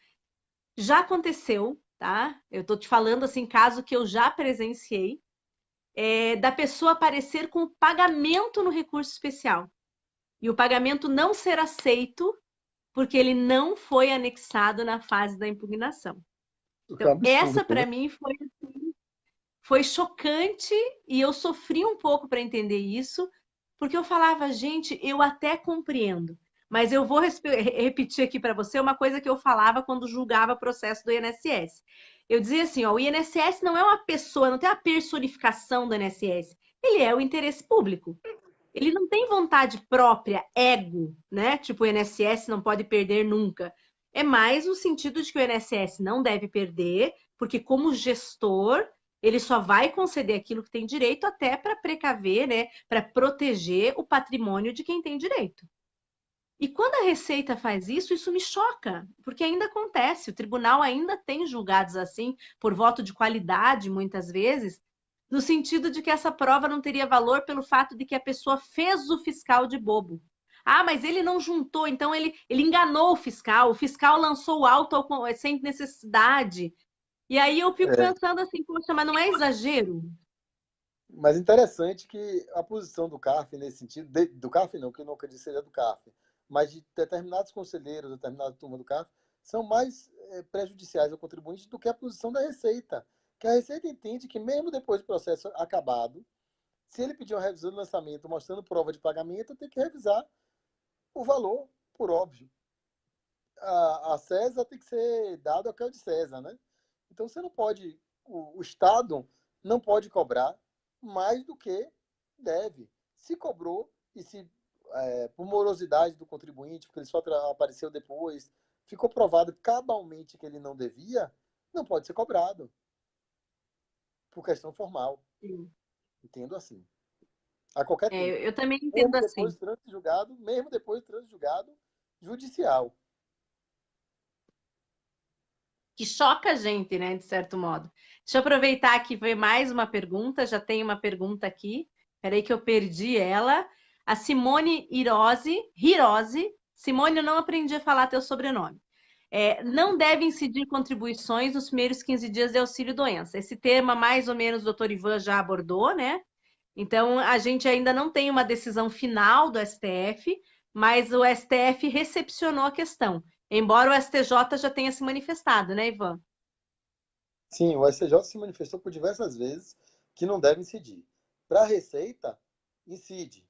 Já aconteceu, tá? Eu tô te falando assim, caso que eu já presenciei, da pessoa aparecer com o pagamento no recurso especial. E o pagamento não ser aceito porque ele não foi anexado na fase da impugnação. O que é um Então, essa absurdo, né? para mim foi chocante e eu sofri um pouco para entender isso, porque eu falava, gente, eu até compreendo, mas eu vou repetir aqui para você uma coisa que eu falava quando julgava o processo do INSS. Eu dizia assim, ó, o INSS não é uma pessoa, não tem a personificação do INSS, ele é o interesse público. Ele não tem vontade própria, ego, né? Tipo, o INSS não pode perder nunca. É mais no sentido de que o INSS não deve perder, porque como gestor, ele só vai conceder aquilo que tem direito até para precaver, né? Para proteger o patrimônio de quem tem direito. E quando a Receita faz isso, isso me choca, porque ainda acontece, o tribunal ainda tem julgados assim, por voto de qualidade, muitas vezes, no sentido de que essa prova não teria valor pelo fato de que a pessoa fez o fiscal de bobo. Ah, mas ele não juntou, então ele enganou o fiscal lançou o auto sem necessidade. E aí eu fico É, pensando assim, poxa, mas não é exagero? mas interessante que a posição do CARF nesse sentido, do CARF não, que eu não acredito que seja do CARF, mas de determinados conselheiros, determinada turma do CARF, são mais prejudiciais ao contribuinte do que a posição da Receita. Que a Receita entende que mesmo depois do processo acabado, se ele pedir uma revisão do lançamento mostrando prova de pagamento, tem que revisar o valor, por óbvio. A César tem que ser dado ao que é o de César, né? Então você não pode, o Estado não pode cobrar mais do que deve. Se cobrou e se por morosidade do contribuinte, porque ele só apareceu depois, ficou provado cabalmente que ele não devia, não pode ser cobrado por questão formal. Sim. Entendo assim. A qualquer É, tempo. eu também entendo Mesmo depois assim. do trânsito julgado, mesmo depois do trânsito julgado judicial. Que choca a gente, né, de certo modo. Deixa eu aproveitar aqui ver mais uma pergunta. Já tem uma pergunta aqui. Peraí que eu perdi ela. A Simone Hirose. Simone, eu não aprendi a falar teu sobrenome. Não deve incidir contribuições nos primeiros 15 dias de auxílio-doença. Esse tema, mais ou menos, o doutor Ivan já abordou, né? Então, a gente ainda não tem uma decisão final do STF, mas o STF recepcionou a questão, embora o STJ já tenha se manifestado, né, Ivan? Sim, o STJ se manifestou por diversas vezes que não deve incidir. Para a Receita, incide.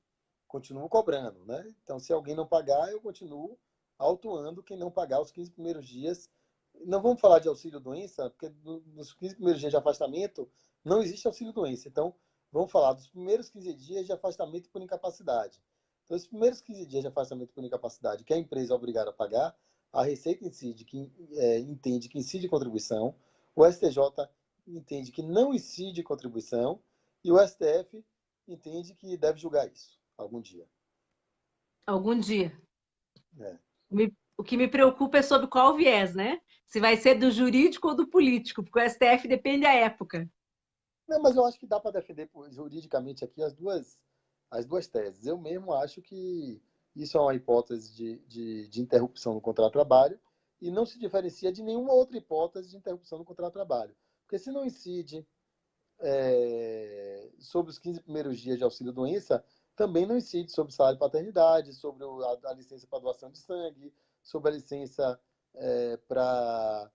Continuo cobrando, né? Então, se alguém não pagar, eu continuo autuando quem não pagar os 15 primeiros dias. Não vamos falar de auxílio-doença, porque nos 15 primeiros dias de afastamento não existe auxílio-doença. Então, vamos falar dos primeiros 15 dias de afastamento por incapacidade. Então, os primeiros 15 dias de afastamento por incapacidade que a empresa é obrigada a pagar, a Receita incide, entende que incide contribuição, o STJ entende que não incide contribuição e o STF entende que deve julgar isso algum dia. Algum dia. É. O que me preocupa é sobre qual viés, né? Se vai ser do jurídico ou do político, porque o STF depende da época. Não, mas eu acho que dá para defender juridicamente aqui as duas teses. Eu mesmo acho que isso é uma hipótese de interrupção no contrato de trabalho e não se diferencia de nenhuma outra hipótese de interrupção no contrato de trabalho. Porque se não incide sobre os 15 primeiros dias de auxílio-doença, também não incide sobre salário de paternidade, sobre a licença para doação de sangue, sobre a licença para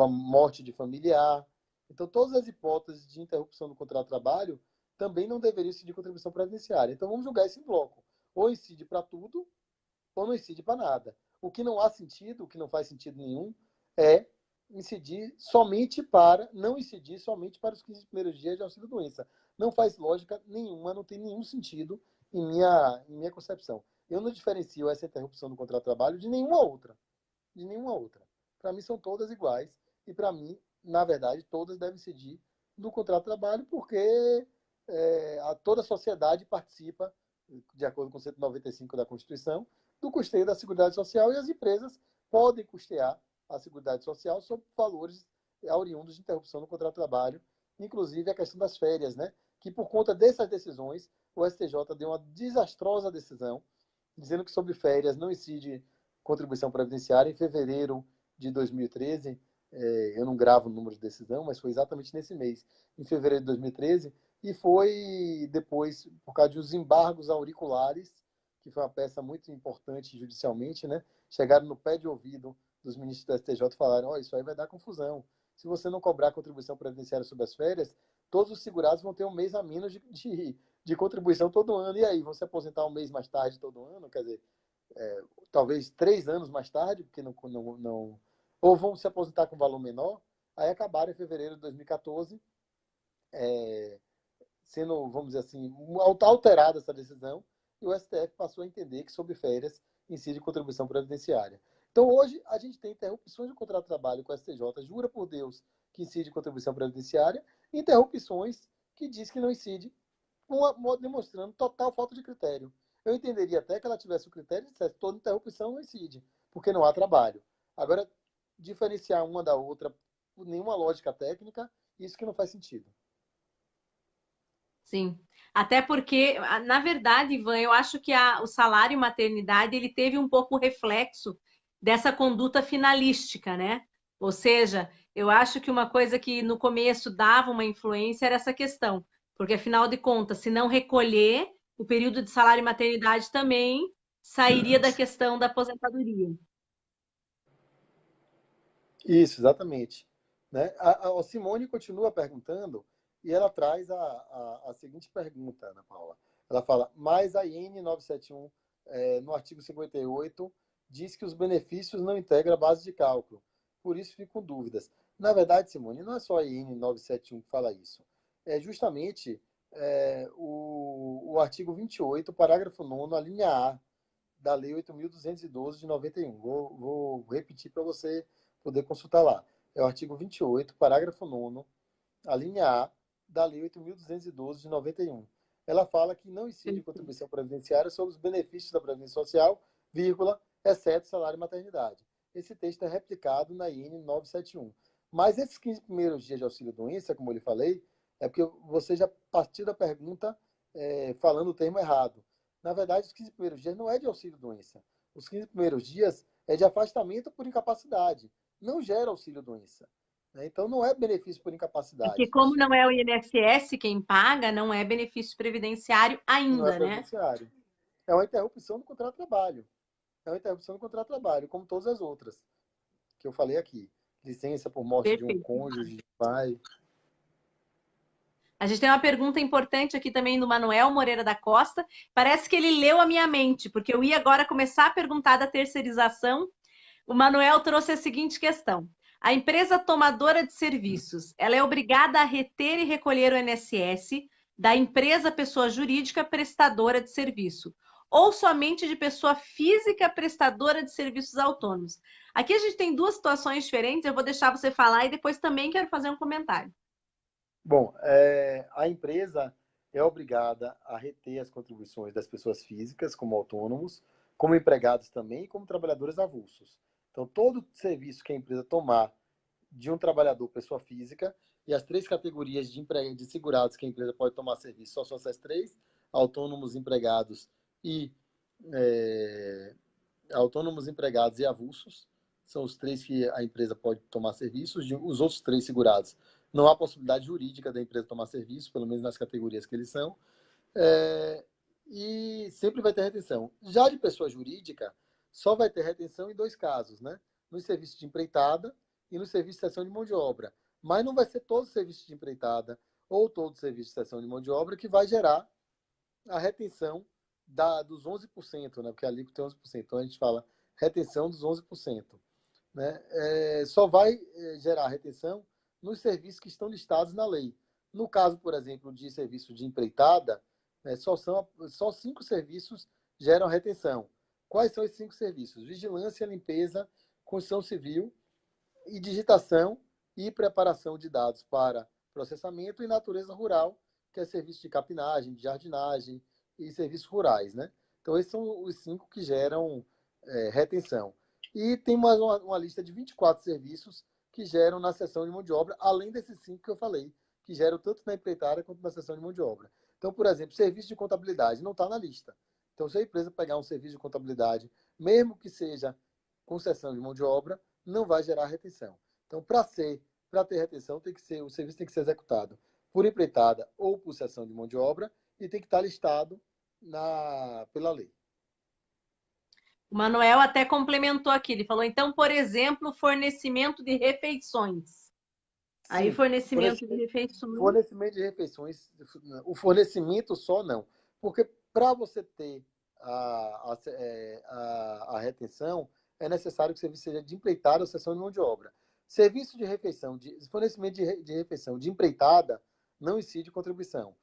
morte de familiar. Então, todas as hipóteses de interrupção do contrato de trabalho também não deveriam incidir contribuição previdenciária. Então, vamos julgar isso em bloco. Ou incide para tudo, ou não incide para nada. O que não há sentido, o que não faz sentido nenhum, é não incidir somente para os 15 primeiros dias de auxílio-doença. Não faz lógica nenhuma, não tem nenhum sentido em minha concepção. Eu não diferencio essa interrupção do contrato de trabalho de nenhuma outra. De nenhuma outra. Para mim, são todas iguais. E, para mim, na verdade, todas devem incidir no contrato de trabalho, porque toda a sociedade participa, de acordo com o 195 da Constituição, do custeio da Seguridade Social e as empresas podem custear a Seguridade Social sob valores oriundos de interrupção do contrato de trabalho, inclusive a questão das férias, né? que por conta dessas decisões, o STJ deu uma desastrosa decisão, dizendo que sobre férias não incide contribuição previdenciária. Em fevereiro de 2013, eu não gravo o número de decisão, mas foi exatamente nesse mês, em fevereiro de 2013, e foi depois, por causa dos embargos auriculares, que foi uma peça muito importante judicialmente, né? Chegaram no pé de ouvido dos ministros do STJ e falaram: oh, isso aí vai dar confusão. Se você não cobrar contribuição previdenciária sobre as férias, todos os segurados vão ter um mês a menos de contribuição todo ano. E aí, vão se aposentar um mês mais tarde todo ano? Quer dizer, talvez 3 anos mais tarde, porque não, ou vão se aposentar com valor menor. Aí acabaram em fevereiro de 2014, sendo, vamos dizer assim, alterada essa decisão, e o STF passou a entender que sobre férias incide contribuição previdenciária. Então, hoje, a gente tem interrupções do contrato de trabalho com o STJ, jura por Deus que incide contribuição previdenciária, e interrupções que diz que não incide, demonstrando total falta de critério. Eu entenderia até que ela tivesse o critério e dissesse: toda interrupção não incide, porque não há trabalho. Agora, diferenciar uma da outra por nenhuma lógica técnica, isso que não faz sentido. Sim. Até porque, na verdade, Ivan, eu acho que o salário maternidade ele teve um pouco reflexo dessa conduta finalística, né? Ou seja, eu acho que uma coisa que no começo dava uma influência era essa questão, porque afinal de contas, se não recolher, o período de salário e maternidade também sairia da questão da aposentadoria. Isso, exatamente. Né? A Simone continua perguntando e ela traz a seguinte pergunta, Ana Paula. Ela fala: mas a IN 971, no artigo 58, diz que os benefícios não integram a base de cálculo. Por isso fico com dúvidas. Na verdade, Simone, não é só a IN 971 que fala isso. É justamente o artigo 28, parágrafo 9º, a linha A da Lei 8.212 de 91. Vou repetir para você poder consultar lá. É o artigo 28, parágrafo 9º, a linha A da Lei 8.212 de 91. Ela fala que não incide contribuição previdenciária sobre os benefícios da Previdência Social, vírgula, exceto salário e maternidade. Esse texto é replicado na IN 971. Mas esses 15 primeiros dias de auxílio-doença, como eu lhe falei, é porque você já partiu da pergunta falando o termo errado. Na verdade, os 15 primeiros dias não é de auxílio-doença. Os 15 primeiros dias é de afastamento por incapacidade. Não gera auxílio-doença. Né? Então, não é benefício por Porque incapacidade. como não é o INSS quem paga, não é benefício previdenciário Não é ainda, né? previdenciário. É uma interrupção do contrato de trabalho. É uma interrupção do contrato de trabalho, como todas as outras que eu falei aqui. Licença por morte de um Perfeito. cônjuge, de pai. A gente tem uma pergunta importante aqui também do Manuel Moreira da Costa. Parece que ele leu a minha mente, porque eu ia agora começar a perguntar da terceirização. O Manuel trouxe a seguinte questão: a empresa tomadora de serviços, ela é obrigada a reter e recolher o INSS da empresa pessoa jurídica prestadora de serviço, ou somente de pessoa física prestadora de serviços autônomos? Aqui a gente tem duas situações diferentes, eu vou deixar você falar e depois também quero fazer um comentário. Bom, a empresa é obrigada a reter as contribuições das pessoas físicas, como autônomos, como empregados também e como trabalhadores avulsos. Então, todo serviço que a empresa tomar de um trabalhador, pessoa física, e as 3 categorias de segurados que a empresa pode tomar serviço só são essas 3: autônomos, empregados e é, autônomos, empregados e avulsos. São os 3 que a empresa pode tomar serviço. Os outros 3 segurados, não há possibilidade jurídica da empresa tomar serviço, pelo menos nas categorias que eles são. E sempre vai ter retenção. Já de pessoa jurídica, só vai ter retenção em 2 casos, né? No serviço de empreitada e no serviço de cessão de mão de obra. Mas não vai ser todo o serviço de empreitada ou todo o serviço de cessão de mão de obra que vai gerar a retenção dos 11%, né? Porque a alíquota é 11%. Então a gente fala retenção dos 11%. Né? Só vai gerar retenção nos serviços que estão listados na lei. No caso, por exemplo, de serviço de empreitada, né, só 5 serviços geram retenção. Quais são esses 5 serviços? Vigilância, limpeza, construção civil e digitação e preparação de dados para processamento e natureza rural, que é serviço de capinagem, de jardinagem e serviços rurais. Né? Então, esses são os 5 que geram retenção. E tem mais uma lista de 24 serviços que geram na seção de mão de obra, além desses 5 que eu falei, que geram tanto na empreitada quanto na cessão de mão de obra. Então, por exemplo, serviço de contabilidade não está na lista. Então, se a empresa pegar um serviço de contabilidade, mesmo que seja com cessão de mão de obra, não vai gerar retenção. Então, para ter retenção, o serviço tem que ser executado por empreitada ou por cessão de mão de obra e tem que estar listado pela lei. O Manuel até complementou aqui, ele falou, então, por exemplo, fornecimento de refeições. Aí, Sim, fornecimento de refeições. Fornecimento de refeições, o fornecimento só não. Porque para você ter a retenção, é necessário que o serviço seja de empreitada ou cessão de mão de obra. Serviço de refeição, fornecimento de refeição de empreitada, não incide contribuição,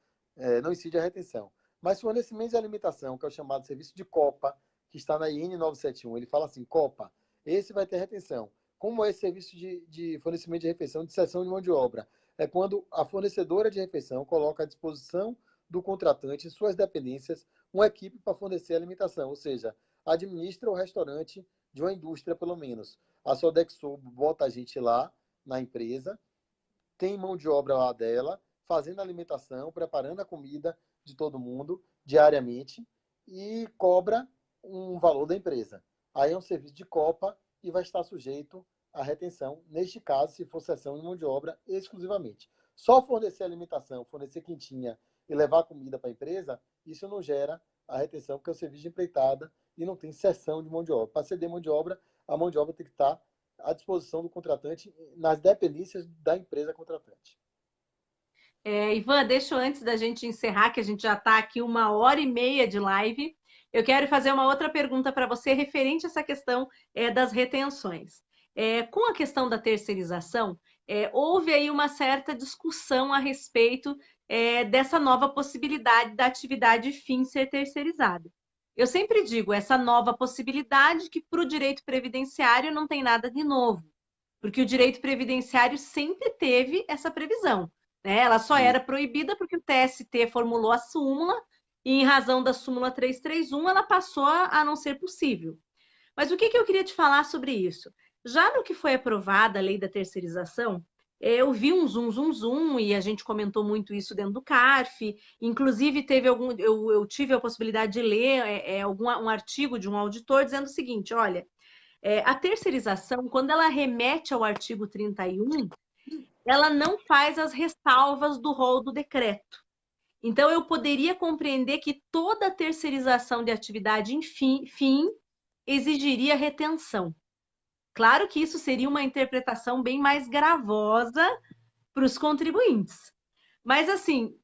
não incide a retenção. Mas fornecimento de alimentação, que é o chamado serviço de Copa, que está na IN 971, ele fala assim, Copa, esse vai ter retenção. Como é esse serviço de fornecimento de refeição de cessão de mão de obra? É quando a fornecedora de refeição coloca à disposição do contratante e suas dependências uma equipe para fornecer alimentação, ou seja, administra o restaurante de uma indústria, pelo menos. A Sodexo bota a gente lá na empresa, tem mão de obra lá dela, fazendo a alimentação, preparando a comida de todo mundo diariamente e cobra um valor da empresa. Aí é um serviço de Copa e vai estar sujeito à retenção, neste caso, se for cessão de mão de obra exclusivamente. Só fornecer alimentação, fornecer quentinha e levar comida para a empresa, isso não gera a retenção, porque é um serviço de empreitada e não tem cessão de mão de obra. Para ceder mão de obra, a mão de obra tem que estar à disposição do contratante nas dependências da empresa contratante. Ivan, deixa eu, antes da gente encerrar, que a gente já está aqui 1h30 de live, eu quero fazer uma outra pergunta para você referente a essa questão das retenções. Com a questão da terceirização, houve aí uma certa discussão a respeito dessa nova possibilidade da atividade fim ser terceirizada. Eu sempre digo, essa nova possibilidade que para o direito previdenciário não tem nada de novo, porque o direito previdenciário sempre teve essa previsão, né? Ela só era proibida porque o TST formulou a súmula e, em razão da súmula 331, ela passou a não ser possível. Mas o que eu queria te falar sobre isso? Já no que foi aprovada a lei da terceirização, eu vi um zoom, e a gente comentou muito isso dentro do CARF. Inclusive, eu tive a possibilidade de ler um artigo de um auditor dizendo o seguinte: olha, a terceirização, quando ela remete ao artigo 31, ela não faz as ressalvas do rol do decreto. Então, eu poderia compreender que toda terceirização de atividade em fim exigiria retenção. Claro que isso seria uma interpretação bem mais gravosa para os contribuintes. Mas, assim,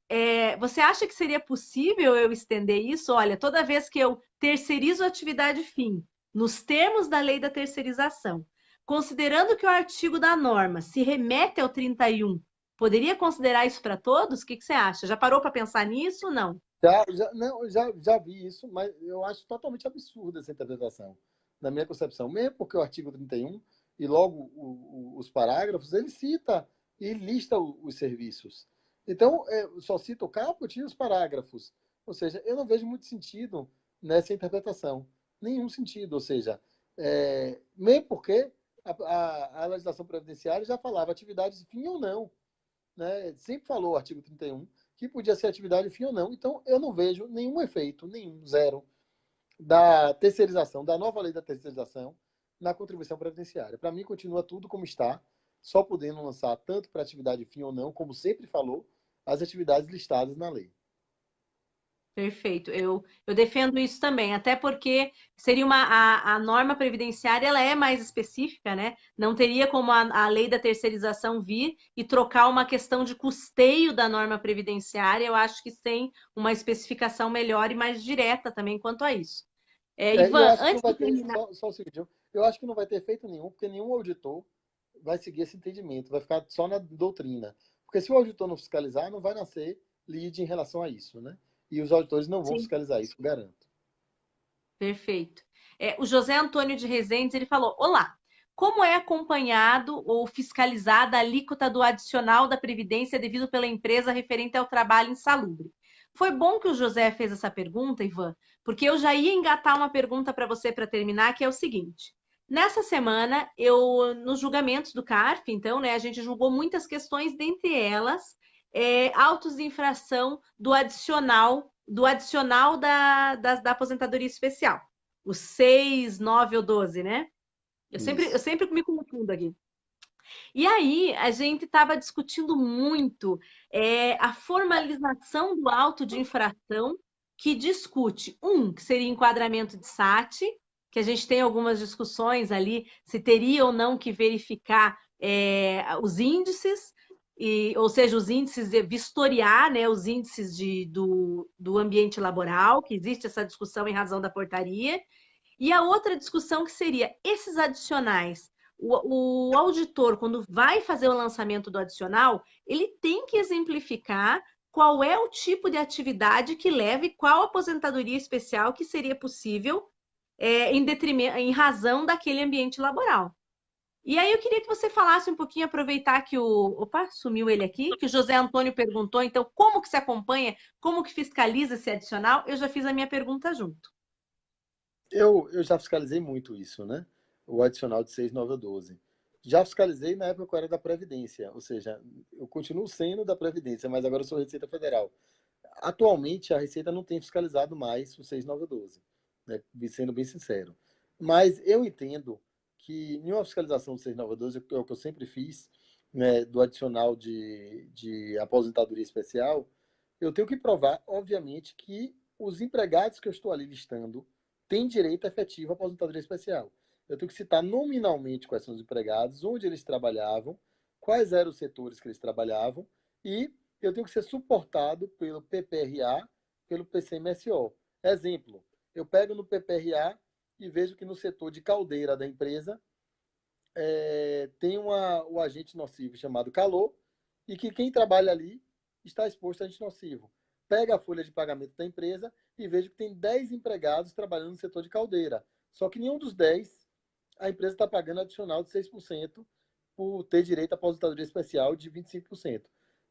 você acha que seria possível eu estender isso? Olha, toda vez que eu terceirizo a atividade fim, nos termos da lei da terceirização, considerando que o artigo da norma se remete ao 31, poderia considerar isso para todos? O que você acha? Já parou para pensar nisso ou não? Já vi isso, mas eu acho totalmente absurda essa interpretação, na minha concepção. Mesmo porque o artigo 31 e logo os parágrafos, ele cita e lista os serviços. Então, só cita o caput e os parágrafos. Ou seja, eu não vejo muito sentido nessa interpretação. Nenhum sentido. Ou seja, mesmo porque a legislação previdenciária já falava atividade de fim ou não. Né? Sempre falou o artigo 31 que podia ser atividade fim ou não. Então, eu não vejo nenhum efeito, zero, da terceirização, da nova lei da terceirização na contribuição previdenciária. Para mim, continua tudo como está, só podendo lançar tanto para atividade fim ou não, como sempre falou, as atividades listadas na lei. Perfeito. Eu defendo isso também, até porque seria a norma previdenciária, ela é mais específica, né? Não teria como a lei da terceirização vir e trocar uma questão de custeio da norma previdenciária. Eu acho que tem uma especificação melhor e mais direta também quanto a isso. Ivan, antes de terminar... Só o seguinte, eu acho que não vai ter efeito nenhum, porque nenhum auditor vai seguir esse entendimento, vai ficar só na doutrina. Porque se o auditor não fiscalizar, não vai nascer lead em relação a isso, né? E os auditores não vão Sim. fiscalizar isso, garanto. Perfeito. O José Antônio de Rezendes, ele falou, olá, como é acompanhado ou fiscalizada a alíquota do adicional da Previdência devido pela empresa referente ao trabalho insalubre? Foi bom que o José fez essa pergunta, Ivan, porque eu já ia engatar uma pergunta para você para terminar, que é o seguinte. Nessa semana, nos julgamentos do CARF, então, né, a gente julgou muitas questões, dentre elas, autos de infração do adicional da aposentadoria especial. O 6, 9 ou 12, né? Eu Isso. sempre me confundo aqui. E aí, a gente estava discutindo muito a formalização do auto de infração, que discute, que seria enquadramento de SAT, que a gente tem algumas discussões ali, se teria ou não que verificar os índices, ou seja, os índices de vistoriar, né, os índices do ambiente laboral, que existe essa discussão em razão da portaria, e a outra discussão que seria esses adicionais. O auditor, quando vai fazer o lançamento do adicional, ele tem que exemplificar qual é o tipo de atividade que leva e qual aposentadoria especial que seria possível em razão daquele ambiente laboral. E aí eu queria que você falasse um pouquinho, aproveitar que Opa, sumiu ele aqui, que o José Antônio perguntou, então, como que se acompanha, como que fiscaliza esse adicional? Eu já fiz a minha pergunta junto. Eu já fiscalizei muito isso, né? O adicional de 6, 9 ou 12. Já fiscalizei na época que eu era da Previdência, ou seja, eu continuo sendo da Previdência, mas agora eu sou Receita Federal. Atualmente, a Receita não tem fiscalizado mais o 6, 9 ou 12, né? Sendo bem sincero. Mas eu entendo que em uma fiscalização do 6, 9 ou 12, que é o que eu sempre fiz, né, do adicional de aposentadoria especial, eu tenho que provar, obviamente, que os empregados que eu estou ali listando têm direito efetivo à aposentadoria especial. Eu tenho que citar nominalmente quais são os empregados, onde eles trabalhavam, quais eram os setores que eles trabalhavam e eu tenho que ser suportado pelo PPRA, pelo PCMSO. Exemplo, eu pego no PPRA e vejo que no setor de caldeira da empresa tem o agente nocivo chamado calor e que quem trabalha ali está exposto a agente nocivo. Pega a folha de pagamento da empresa e vejo que tem 10 empregados trabalhando no setor de caldeira. Só que nenhum dos 10 a empresa está pagando adicional de 6% por ter direito à aposentadoria especial de 25%.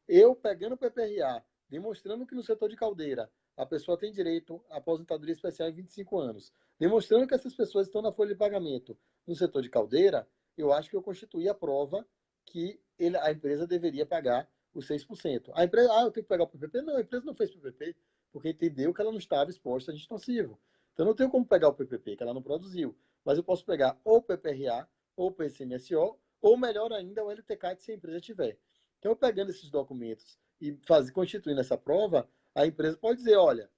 Eu pegando o PPRA, demonstrando que no setor de caldeira a pessoa tem direito à aposentadoria especial em 25 anos, demonstrando que essas pessoas estão na folha de pagamento no setor de caldeira, eu acho que eu constituí a prova que a empresa deveria pagar os 6%. A empresa, eu tenho que pagar o PPP? Não, a empresa não fez PPP, porque entendeu que ela não estava exposta a agente nocivo. Então, eu não tenho como pegar o PPP, que ela não produziu. Mas eu posso pegar ou o PPRA, ou o PCMSO, ou melhor ainda, o LTCAT, se a empresa tiver. Então, eu pegando esses documentos e constituindo essa prova, a empresa pode dizer, olha,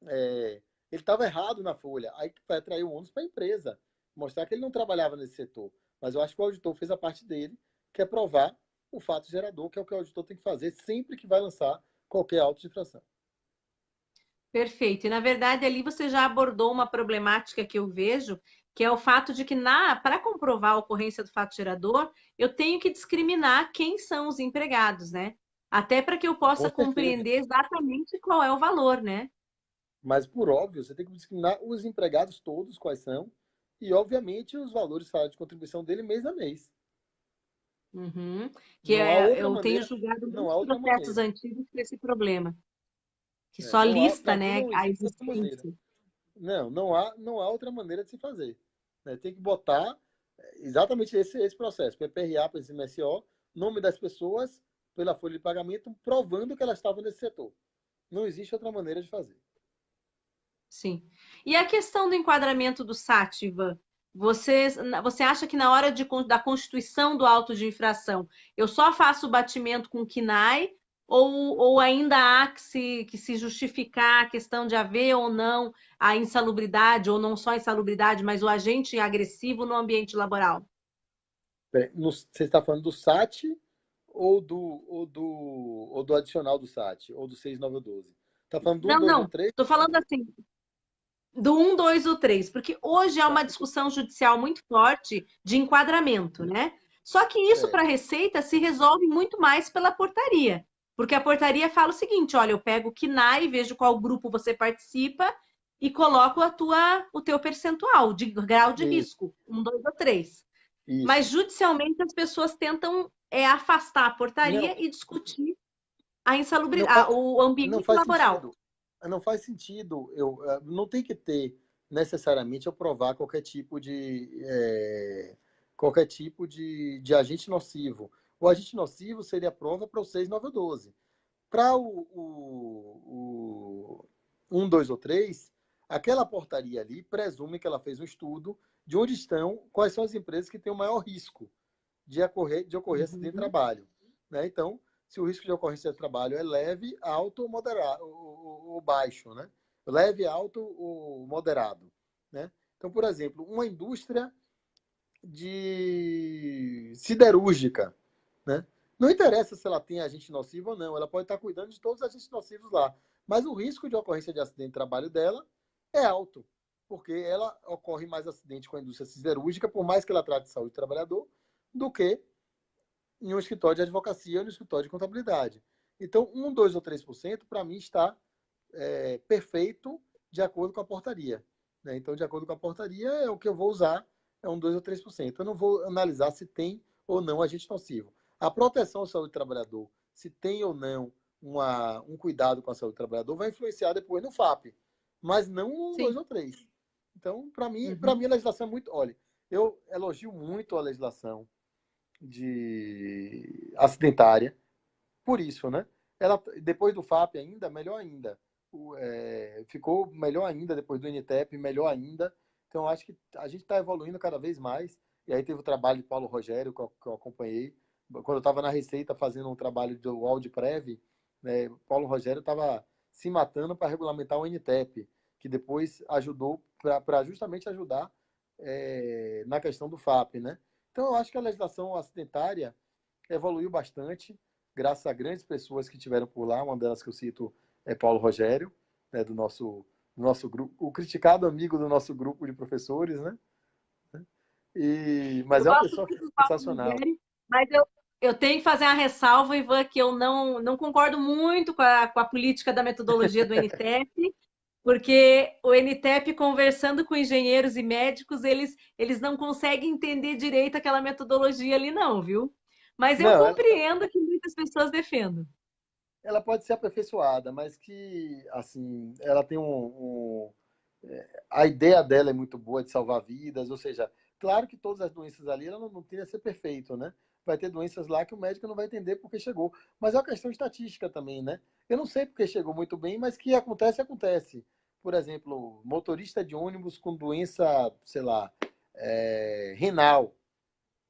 ele estava errado na folha, aí vai atrair o ônus para a empresa, mostrar que ele não trabalhava nesse setor. Mas eu acho que o auditor fez a parte dele, que é provar o fato gerador, que é o que o auditor tem que fazer sempre que vai lançar qualquer auto de infração. Perfeito. E, na verdade, ali você já abordou uma problemática que eu vejo, que é o fato de que, para comprovar a ocorrência do fato gerador, eu tenho que discriminar quem são os empregados, né? Até para que eu Com possa certeza. compreender exatamente qual é o valor, né? Mas, por óbvio, você tem que discriminar os empregados todos, quais são, e, obviamente, os valores de contribuição dele mês a mês. Uhum. Não há outra Eu tenho maneira. julgado Não há muitos outra processos maneira. antigos com esse problema, que só Para lista, mim, né, não a existe outra maneira. existência. Não há outra maneira de se fazer. Né? Tem que botar exatamente esse processo. PPRA, PCMSO, nome das pessoas, pela folha de pagamento, provando que elas estavam nesse setor. Não existe outra maneira de fazer. Sim. E a questão do enquadramento do SAT, Ivan? Você acha que na hora da constituição do auto de infração, eu só faço o batimento com o KNAI ou ainda há que se justificar a questão de haver ou não a insalubridade, ou não só a insalubridade, mas o agente agressivo no ambiente laboral? Você está falando do SAT ou do adicional do SAT? Ou do 6.912? Está falando do 1, Não, 2 ou não. 3? Estou falando assim, do 1, 2 ou 3, porque hoje há Tá. uma discussão judicial muito forte de enquadramento, né? Só que isso para a Certo. Receita se resolve muito mais pela portaria, porque a portaria fala o seguinte: olha, eu pego o KNAI, vejo qual grupo você participa e coloco o teu percentual de grau de Isso. risco, 1, 2 ou 3. Mas Isso. judicialmente as pessoas tentam afastar a Não, portaria e discutir a não, fa- insalubridade, o não ambiente faz laboral. sentido. Não faz sentido. Não tem que ter necessariamente eu provar qualquer tipo de agente nocivo. O agente nocivo seria a prova para o 6, 9 ou 12. Para o 1, 2 ou 3, aquela portaria ali presume que ela fez um estudo de onde estão, quais são as empresas que têm o maior risco de ocorrer acidente de Uhum. trabalho. Né? Então, se o risco de ocorrência de trabalho é leve, alto ou moderado, ou baixo, né? Leve, alto ou moderado. Né? Então, por exemplo, uma indústria de siderúrgica, né? Não interessa se ela tem agente nocivo ou não, ela pode estar cuidando de todos os agentes nocivos lá. Mas o risco de ocorrência de acidente de trabalho dela é alto, porque ela ocorre mais acidente com a indústria siderúrgica, por mais que ela trate de saúde do trabalhador, do que em um escritório de advocacia ou no escritório de contabilidade. Então, 1, 2 ou 3%, para mim, está perfeito de acordo com a portaria. Né? Então, de acordo com a portaria, é o que eu vou usar, é 1, 2 ou 3%. Eu não vou analisar se tem ou não agente nocivo. A proteção à saúde do trabalhador, se tem ou não um cuidado com a saúde do trabalhador, vai influenciar depois no FAP, mas não um, dois Sim. ou três. Então, para mim, Uhum. a legislação é muito. Olha, eu elogio muito a legislação acidentária, por isso, né? Ela, depois do FAP ainda, melhor ainda. Ficou melhor ainda depois do NTEP, melhor ainda. Então, acho que a gente está evoluindo cada vez mais. E aí teve o trabalho de Paulo Rogério, que eu acompanhei. Quando eu estava na Receita fazendo um trabalho do Audprev, né, Paulo Rogério estava se matando para regulamentar o NTEP, que depois ajudou, para justamente ajudar na questão do FAP, né? Então, eu acho que a legislação acidentária evoluiu bastante, graças a grandes pessoas que tiveram por lá. Uma delas que eu cito é Paulo Rogério, né, do nosso grupo, o criticado amigo do nosso grupo de professores, né? Eu Mas é uma gosto pessoa muito do Paulo sensacional. Rogério, mas eu tenho que fazer uma ressalva, Ivan, que eu não concordo muito com a política da metodologia do NTEP, porque o NTEP, conversando com engenheiros e médicos, eles não conseguem entender direito aquela metodologia ali, não, viu? Mas eu Não, compreendo que muitas pessoas defendam. ela pode ser aperfeiçoada, mas que, assim, ela tem a ideia dela é muito boa de salvar vidas, ou seja, claro que todas as doenças ali ela não tende a ser perfeito, né? Vai ter doenças lá que o médico não vai entender porque chegou. Mas é uma questão estatística também, né? Eu não sei porque chegou muito bem, mas que acontece, acontece. Por exemplo, motorista de ônibus com doença, sei lá, renal.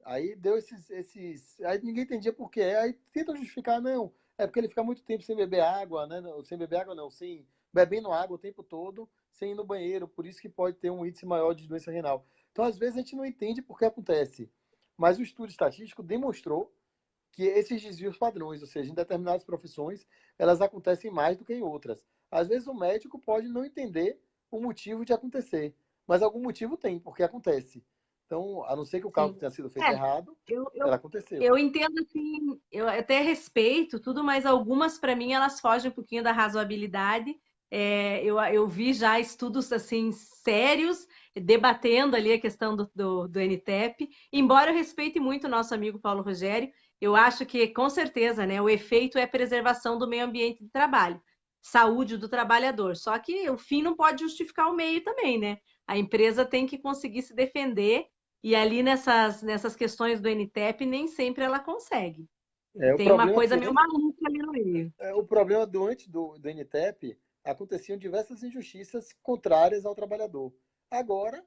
Aí deu Aí ninguém entendia por quê. Aí tentam justificar, não. É porque ele fica muito tempo sem beber água, né? Sem beber água, não, sem bebendo água o tempo todo, sem ir no banheiro. Por isso que pode ter um índice maior de doença renal. Então, às vezes, a gente não entende por que acontece. Mas o estudo estatístico demonstrou que esses desvios padrões, ou seja, em determinadas profissões, elas acontecem mais do que em outras. Às vezes, o médico pode não entender o motivo de acontecer, mas algum motivo tem, porque acontece. Então, a não ser que o cálculo Sim. tenha sido feito É, errado, eu, ela eu, aconteceu. eu entendo assim, eu até respeito tudo, mas algumas, para mim, elas fogem um pouquinho da razoabilidade. Eu vi já estudos assim sérios debatendo ali a questão do NTEP, embora eu respeite muito o nosso amigo Paulo Rogério, eu acho que com certeza, né, o efeito é preservação do meio ambiente de trabalho, saúde do trabalhador. Só que o fim não pode justificar o meio também, né? A empresa tem que conseguir se defender e ali nessas questões do NTEP, nem sempre ela consegue. O Tem uma problema coisa foi meio maluca ali no meio. o problema antes do NTEP, aconteciam diversas injustiças contrárias ao trabalhador. Agora,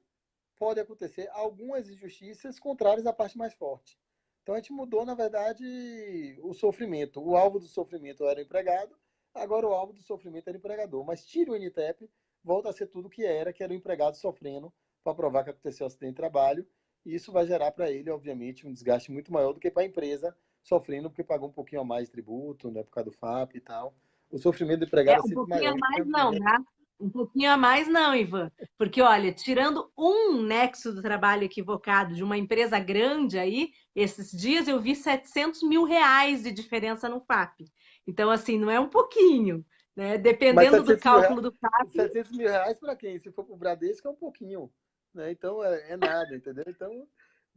pode acontecer algumas injustiças contrárias à parte mais forte. Então, a gente mudou, na verdade, o sofrimento. O alvo do sofrimento era o empregado, agora o alvo do sofrimento era o empregador. Mas tira o NTEP, volta a ser tudo que era o empregado sofrendo para provar que aconteceu um acidente de trabalho. E isso vai gerar para ele, obviamente, um desgaste muito maior do que para a empresa sofrendo porque pagou um pouquinho a mais de tributo, né, por causa do FAP e tal. O sofrimento do empregado é Um sempre pouquinho maior a do que mais o não, empregado. tá? Um pouquinho a mais não, Ivan. Porque, olha, tirando um nexo do trabalho equivocado de uma empresa grande aí, esses dias eu vi 700 mil reais de diferença no FAP. Então, assim, não é um pouquinho, né? Mas Dependendo do 700 mil, cálculo do FAP, 700 mil reais para quem? Se for para o Bradesco é um pouquinho. Né? Então é nada, entendeu? Então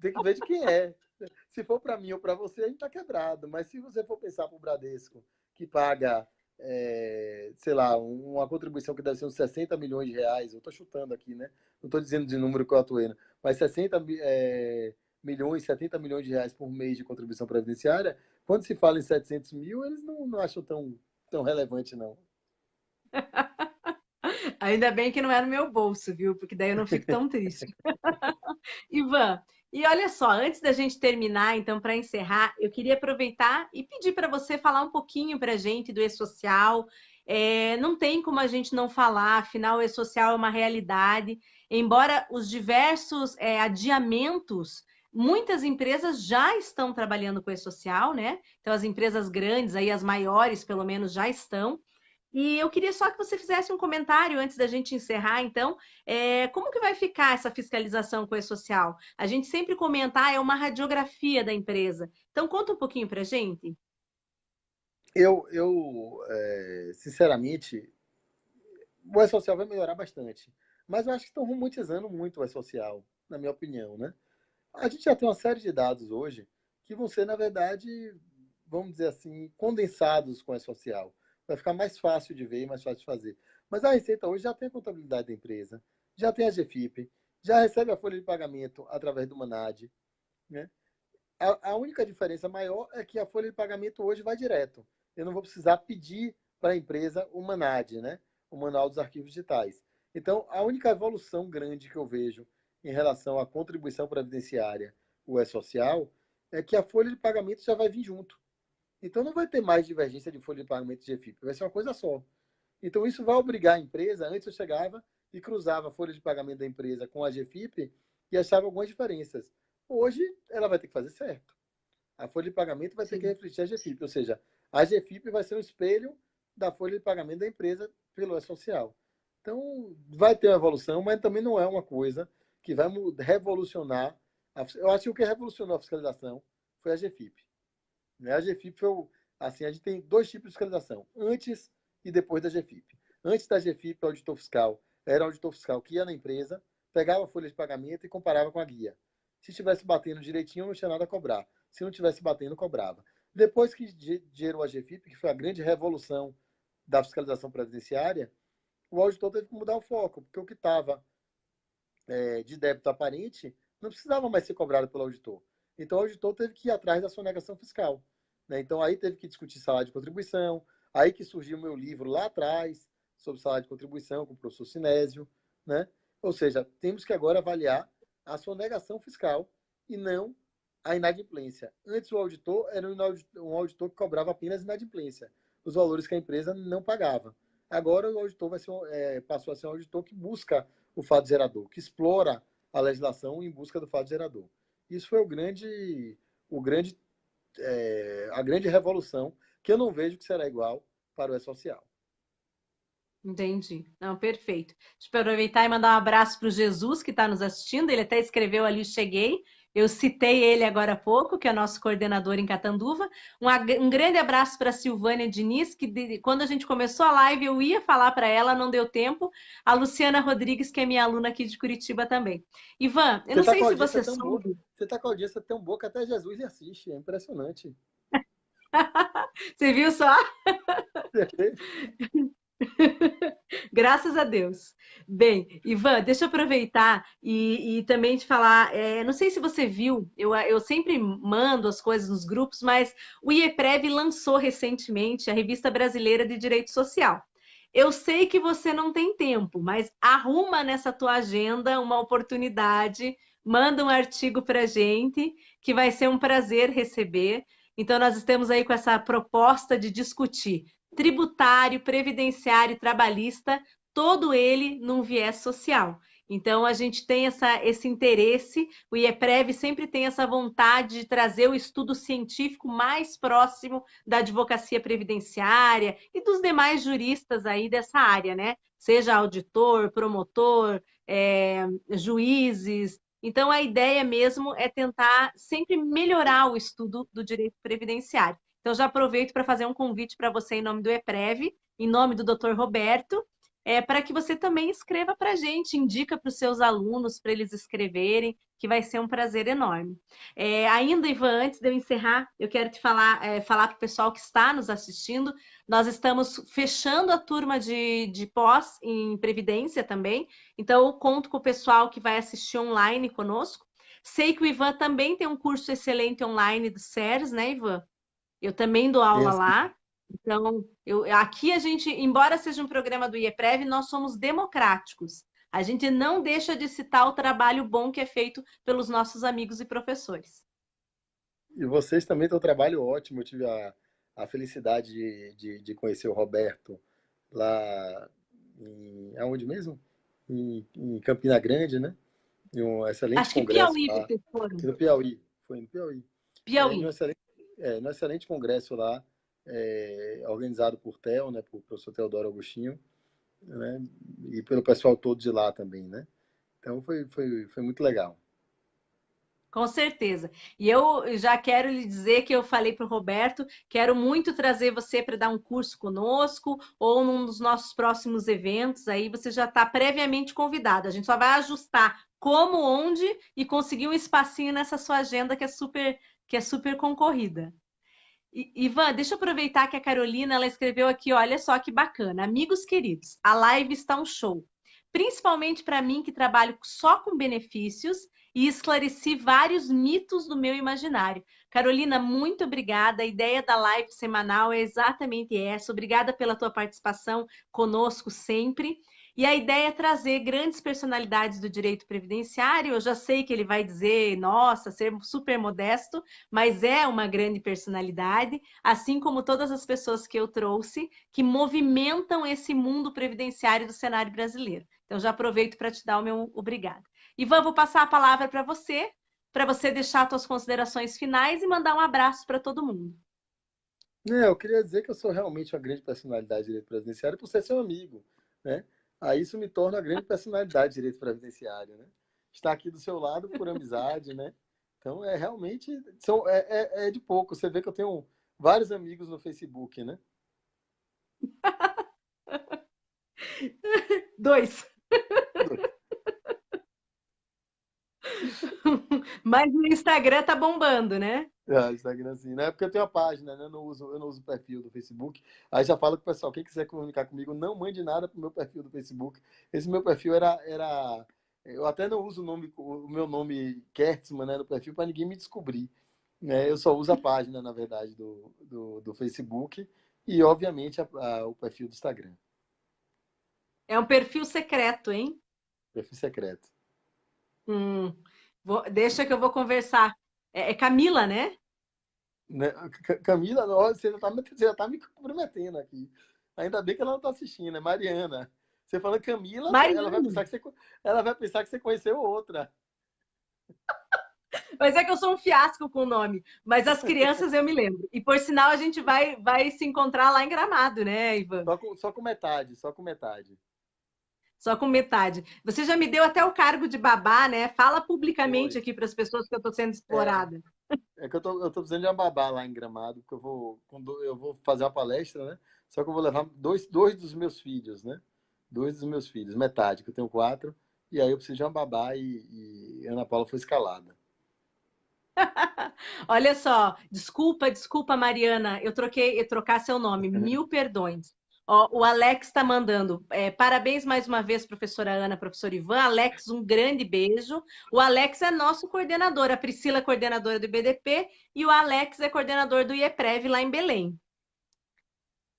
tem que ver de quem é. Se for para mim ou para você, a gente está quebrado. Mas se você for pensar para o Bradesco, que paga, sei lá, uma contribuição que deve ser uns 60 milhões de reais, eu estou chutando aqui, né? Não estou dizendo de número que eu atuei, né? Mas 60 milhões, 70 milhões de reais por mês de contribuição previdenciária, quando se fala em 700 mil, eles não acham tão relevante, não. Ainda bem que não é no meu bolso, viu? Porque daí eu não fico tão triste. Ivan, e olha só, antes da gente terminar, então, para encerrar, eu queria aproveitar e pedir para você falar um pouquinho para a gente do e-social. Não tem como a gente não falar, afinal, o e-social é uma realidade. Embora os diversos adiamentos, muitas empresas já estão trabalhando com o e-social, né? Então, as empresas grandes, aí, as maiores, pelo menos, já estão. E eu queria só que você fizesse um comentário antes da gente encerrar, então, como que vai ficar essa fiscalização com o e-social? A gente sempre comenta, é uma radiografia da empresa. Então, conta um pouquinho para a gente. Sinceramente, o E-Social vai melhorar bastante. Mas eu acho que estão romantizando muito o E-Social, na minha opinião, né? A gente já tem uma série de dados hoje que vão ser, na verdade, vamos dizer assim, condensados com o E-Social. Vai ficar mais fácil de ver e mais fácil de fazer. Mas a Receita hoje já tem a contabilidade da empresa, já tem a GFIP, já recebe a folha de pagamento através do Manad, né? A única diferença maior é que a folha de pagamento hoje vai direto. Eu não vou precisar pedir para a empresa o MANAD, né? O Manual dos Arquivos Digitais. Então, a única evolução grande que eu vejo em relação à contribuição previdenciária, o E-Social, é que a folha de pagamento já vai vir junto. Então, não vai ter mais divergência de folha de pagamento de GFIP, vai ser uma coisa só. Então, isso vai obrigar a empresa, antes eu chegava e cruzava a folha de pagamento da empresa com a GFIP e achava algumas diferenças. Hoje, ela vai ter que fazer certo. A folha de pagamento vai ter que Sim. refletir a GFIP, ou seja, a GFIP vai ser um espelho da folha de pagamento da empresa pelo E-Social. Então, vai ter uma evolução, mas também não é uma coisa que vai revolucionar. Eu acho que o que revolucionou a fiscalização foi a GFIP. A GFIP foi assim, a gente tem dois tipos de fiscalização, antes e depois da GFIP. Antes da GFIP, o auditor fiscal era o auditor fiscal que ia na empresa, pegava a folha de pagamento e comparava com a guia. Se estivesse batendo direitinho, não tinha nada a cobrar. Se não estivesse batendo, cobrava. Depois que gerou a GFIP, que foi a grande revolução da fiscalização previdenciária, o auditor teve que mudar o foco, porque o que estava de débito aparente não precisava mais ser cobrado pelo auditor. Então, o auditor teve que ir atrás da sonegação fiscal. Né? Então, aí teve que discutir salário de contribuição, aí que surgiu o meu livro lá atrás, sobre salário de contribuição, com o professor Sinésio. Né? Ou seja, temos que agora avaliar a sonegação fiscal e não a inadimplência. Antes, o auditor era um auditor que cobrava apenas inadimplência, os valores que a empresa não pagava. Agora, o auditor passou a ser um auditor que busca o fato gerador, que explora a legislação em busca do fato gerador. Isso foi a grande revolução, que eu não vejo que será igual para o E-Social. Entendi. Não, perfeito. Deixa eu aproveitar e mandar um abraço para o Jesus, que está nos assistindo. Ele até escreveu ali, cheguei. Eu citei ele agora há pouco, que é nosso coordenador em Catanduva. Um grande abraço para a Silvânia Diniz, que quando a gente começou a live eu ia falar para ela, não deu tempo. A Luciana Rodrigues, que é minha aluna aqui de Curitiba também. Ivan, eu Você não está sei com a se audiência você tão boa. soube. Você está com a audiência tão boa que até Jesus lhe assiste. É impressionante. Você viu só? Graças a Deus. Bem, Ivan, deixa eu aproveitar e também te falar. Não sei se você viu, eu sempre mando as coisas nos grupos, mas o IEPREV lançou recentemente a Revista Brasileira de Direito Social. Eu sei que você não tem tempo, mas arruma nessa tua agenda uma oportunidade, manda um artigo para gente, que vai ser um prazer receber. Então, nós estamos aí com essa proposta de discutir tributário, previdenciário e trabalhista, todo ele num viés social. Então, a gente tem esse interesse, o IEPREV sempre tem essa vontade de trazer o estudo científico mais próximo da advocacia previdenciária e dos demais juristas aí dessa área, né? Seja auditor, promotor, juízes. Então, a ideia mesmo é tentar sempre melhorar o estudo do direito previdenciário. Então, já aproveito para fazer um convite para você em nome do EPREV, em nome do Dr. Roberto, para que você também escreva para a gente, indica para os seus alunos para eles escreverem, que vai ser um prazer enorme. Ainda, Ivan, antes de eu encerrar, eu quero te falar para o pessoal que está nos assistindo, nós estamos fechando a turma de pós em Previdência também, então eu conto com o pessoal que vai assistir online conosco. Sei que o Ivan também tem um curso excelente online do SERS, né, Ivan? Eu também dou aula lá. Então, aqui a gente, embora seja um programa do IEPREV, nós somos democráticos. A gente não deixa de citar o trabalho bom que é feito pelos nossos amigos e professores. E vocês também têm um trabalho ótimo. Eu tive a felicidade de conhecer o Roberto lá aonde mesmo? Em Campina Grande, né? Em um excelente Acho que congresso Piauí lá, vocês foram. aqui no Piauí. Foi no Piauí. Piauí. Num excelente congresso lá, organizado por Theo, né? Por professor Teodoro Agostinho, né? E pelo pessoal todo de lá também, né? Então foi muito legal. Com certeza. E eu já quero lhe dizer que eu falei para o Roberto, quero muito trazer você para dar um curso conosco ou num dos nossos próximos eventos. Aí você já está previamente convidado. A gente só vai ajustar como, onde e conseguir um espacinho nessa sua agenda que é super concorrida. Ivan, deixa eu aproveitar que a Carolina ela escreveu aqui, olha só que bacana. Amigos queridos, a live está um show. Principalmente para mim que trabalho só com benefícios e esclareci vários mitos do meu imaginário. Carolina, muito obrigada. A ideia da live semanal é exatamente essa. Obrigada pela tua participação conosco sempre. E a ideia é trazer grandes personalidades do direito previdenciário. Eu já sei que ele vai dizer, nossa, ser super modesto, mas é uma grande personalidade, assim como todas as pessoas que eu trouxe, que movimentam esse mundo previdenciário do cenário brasileiro. Então, já aproveito para te dar o meu obrigado. Ivan, vou passar a palavra para você deixar suas considerações finais e mandar um abraço para todo mundo. Eu queria dizer que eu sou realmente uma grande personalidade de direito previdenciário por ser seu amigo, né? Aí isso me torna uma grande personalidade de direito previdenciário, né? Estar aqui do seu lado por amizade, né? Então é realmente é de pouco. Você vê que eu tenho vários amigos no Facebook, né? Dois. Mas no Instagram tá bombando, né? Instagram sim, né? Porque eu tenho a página, né? Eu não uso o perfil do Facebook. Aí já falo com o pessoal, quem quiser comunicar comigo, não mande nada pro meu perfil do Facebook. Esse meu perfil era eu até não uso o meu nome Kertzmann, né, no perfil para ninguém me descobrir, né? Eu só uso a página, na verdade, do Facebook e, obviamente, o perfil do Instagram. É um perfil secreto, hein? Perfil secreto. Deixa que eu vou conversar. É Camila, né? Né? Camila, você já tá me comprometendo aqui. Ainda bem que ela não tá assistindo, é Mariana. Você falando Camila, Mariana. ela vai pensar que você conheceu outra. Mas é que eu sou um fiasco com o nome. Mas as crianças eu me lembro. E por sinal, a gente vai se encontrar lá em Gramado, né, Ivan? Só com metade, só com metade. Só com metade. Você já me deu até o cargo de babá, né? Fala publicamente Foi. aqui para as pessoas que eu estou sendo É, explorada. é que eu tô precisando de uma babá lá em Gramado, porque quando eu vou fazer uma palestra, né? Só que eu vou levar dois dos meus filhos, né? Dois dos meus filhos, metade, que eu tenho quatro. E aí eu preciso de uma babá e Ana Paula foi escalada. Olha só, desculpa, Mariana, eu trocar seu nome, mil perdões. Ó, o Alex está mandando. Parabéns mais uma vez, professora Ana, professor Ivan. Alex, um grande beijo. O Alex é nosso coordenador, a Priscila é coordenadora do IBDP e o Alex é coordenador do IEPREV lá em Belém.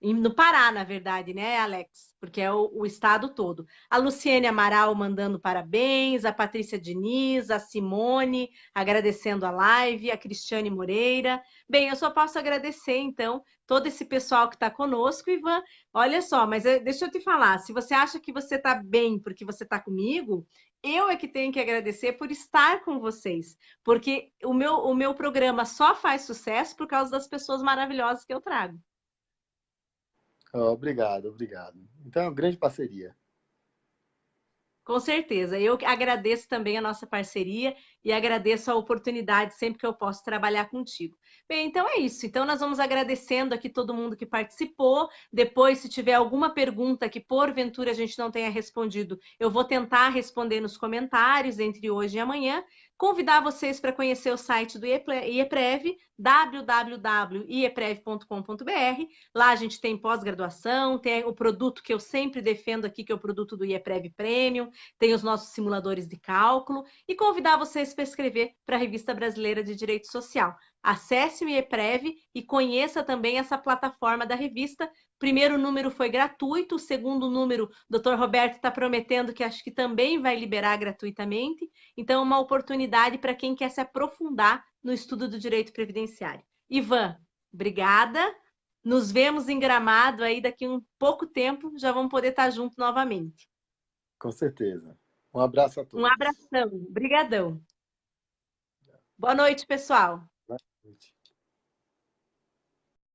No Pará, na verdade, né, Alex? Porque é o estado todo. A Luciene Amaral mandando parabéns, a Patrícia Diniz, a Simone agradecendo a live, a Cristiane Moreira. Bem, eu só posso agradecer, então, todo esse pessoal que está conosco, Ivan. Olha só, mas deixa eu te falar, se você acha que você está bem porque você está comigo, eu é que tenho que agradecer por estar com vocês, porque o meu programa só faz sucesso por causa das pessoas maravilhosas que eu trago. Obrigado, obrigado. Então é uma grande parceria. Com certeza. Eu agradeço também a nossa parceria e agradeço a oportunidade sempre que eu posso trabalhar contigo. Bem, então é isso. Então nós vamos agradecendo aqui todo mundo que participou. Depois, se tiver alguma pergunta que porventura a gente não tenha respondido, eu vou tentar responder nos comentários entre hoje e amanhã. Convidar vocês para conhecer o site do IEPREV, www.ieprev.com.br. Lá a gente tem pós-graduação, tem o produto que eu sempre defendo aqui, que é o produto do IEPREV Premium, tem os nossos simuladores de cálculo, e convidar vocês para escrever para a Revista Brasileira de Direito Social. Acesse o IEPREV e conheça também essa plataforma da revista. O primeiro número foi gratuito, o segundo número, o Dr. Roberto está prometendo que acho que também vai liberar gratuitamente. Então, é uma oportunidade para quem quer se aprofundar no estudo do direito previdenciário. Ivan, obrigada. Nos vemos em Gramado aí daqui a um pouco tempo, já vamos poder estar juntos novamente. Com certeza. Um abraço a Um todos. abração, brigadão. Boa noite, pessoal. Boa noite.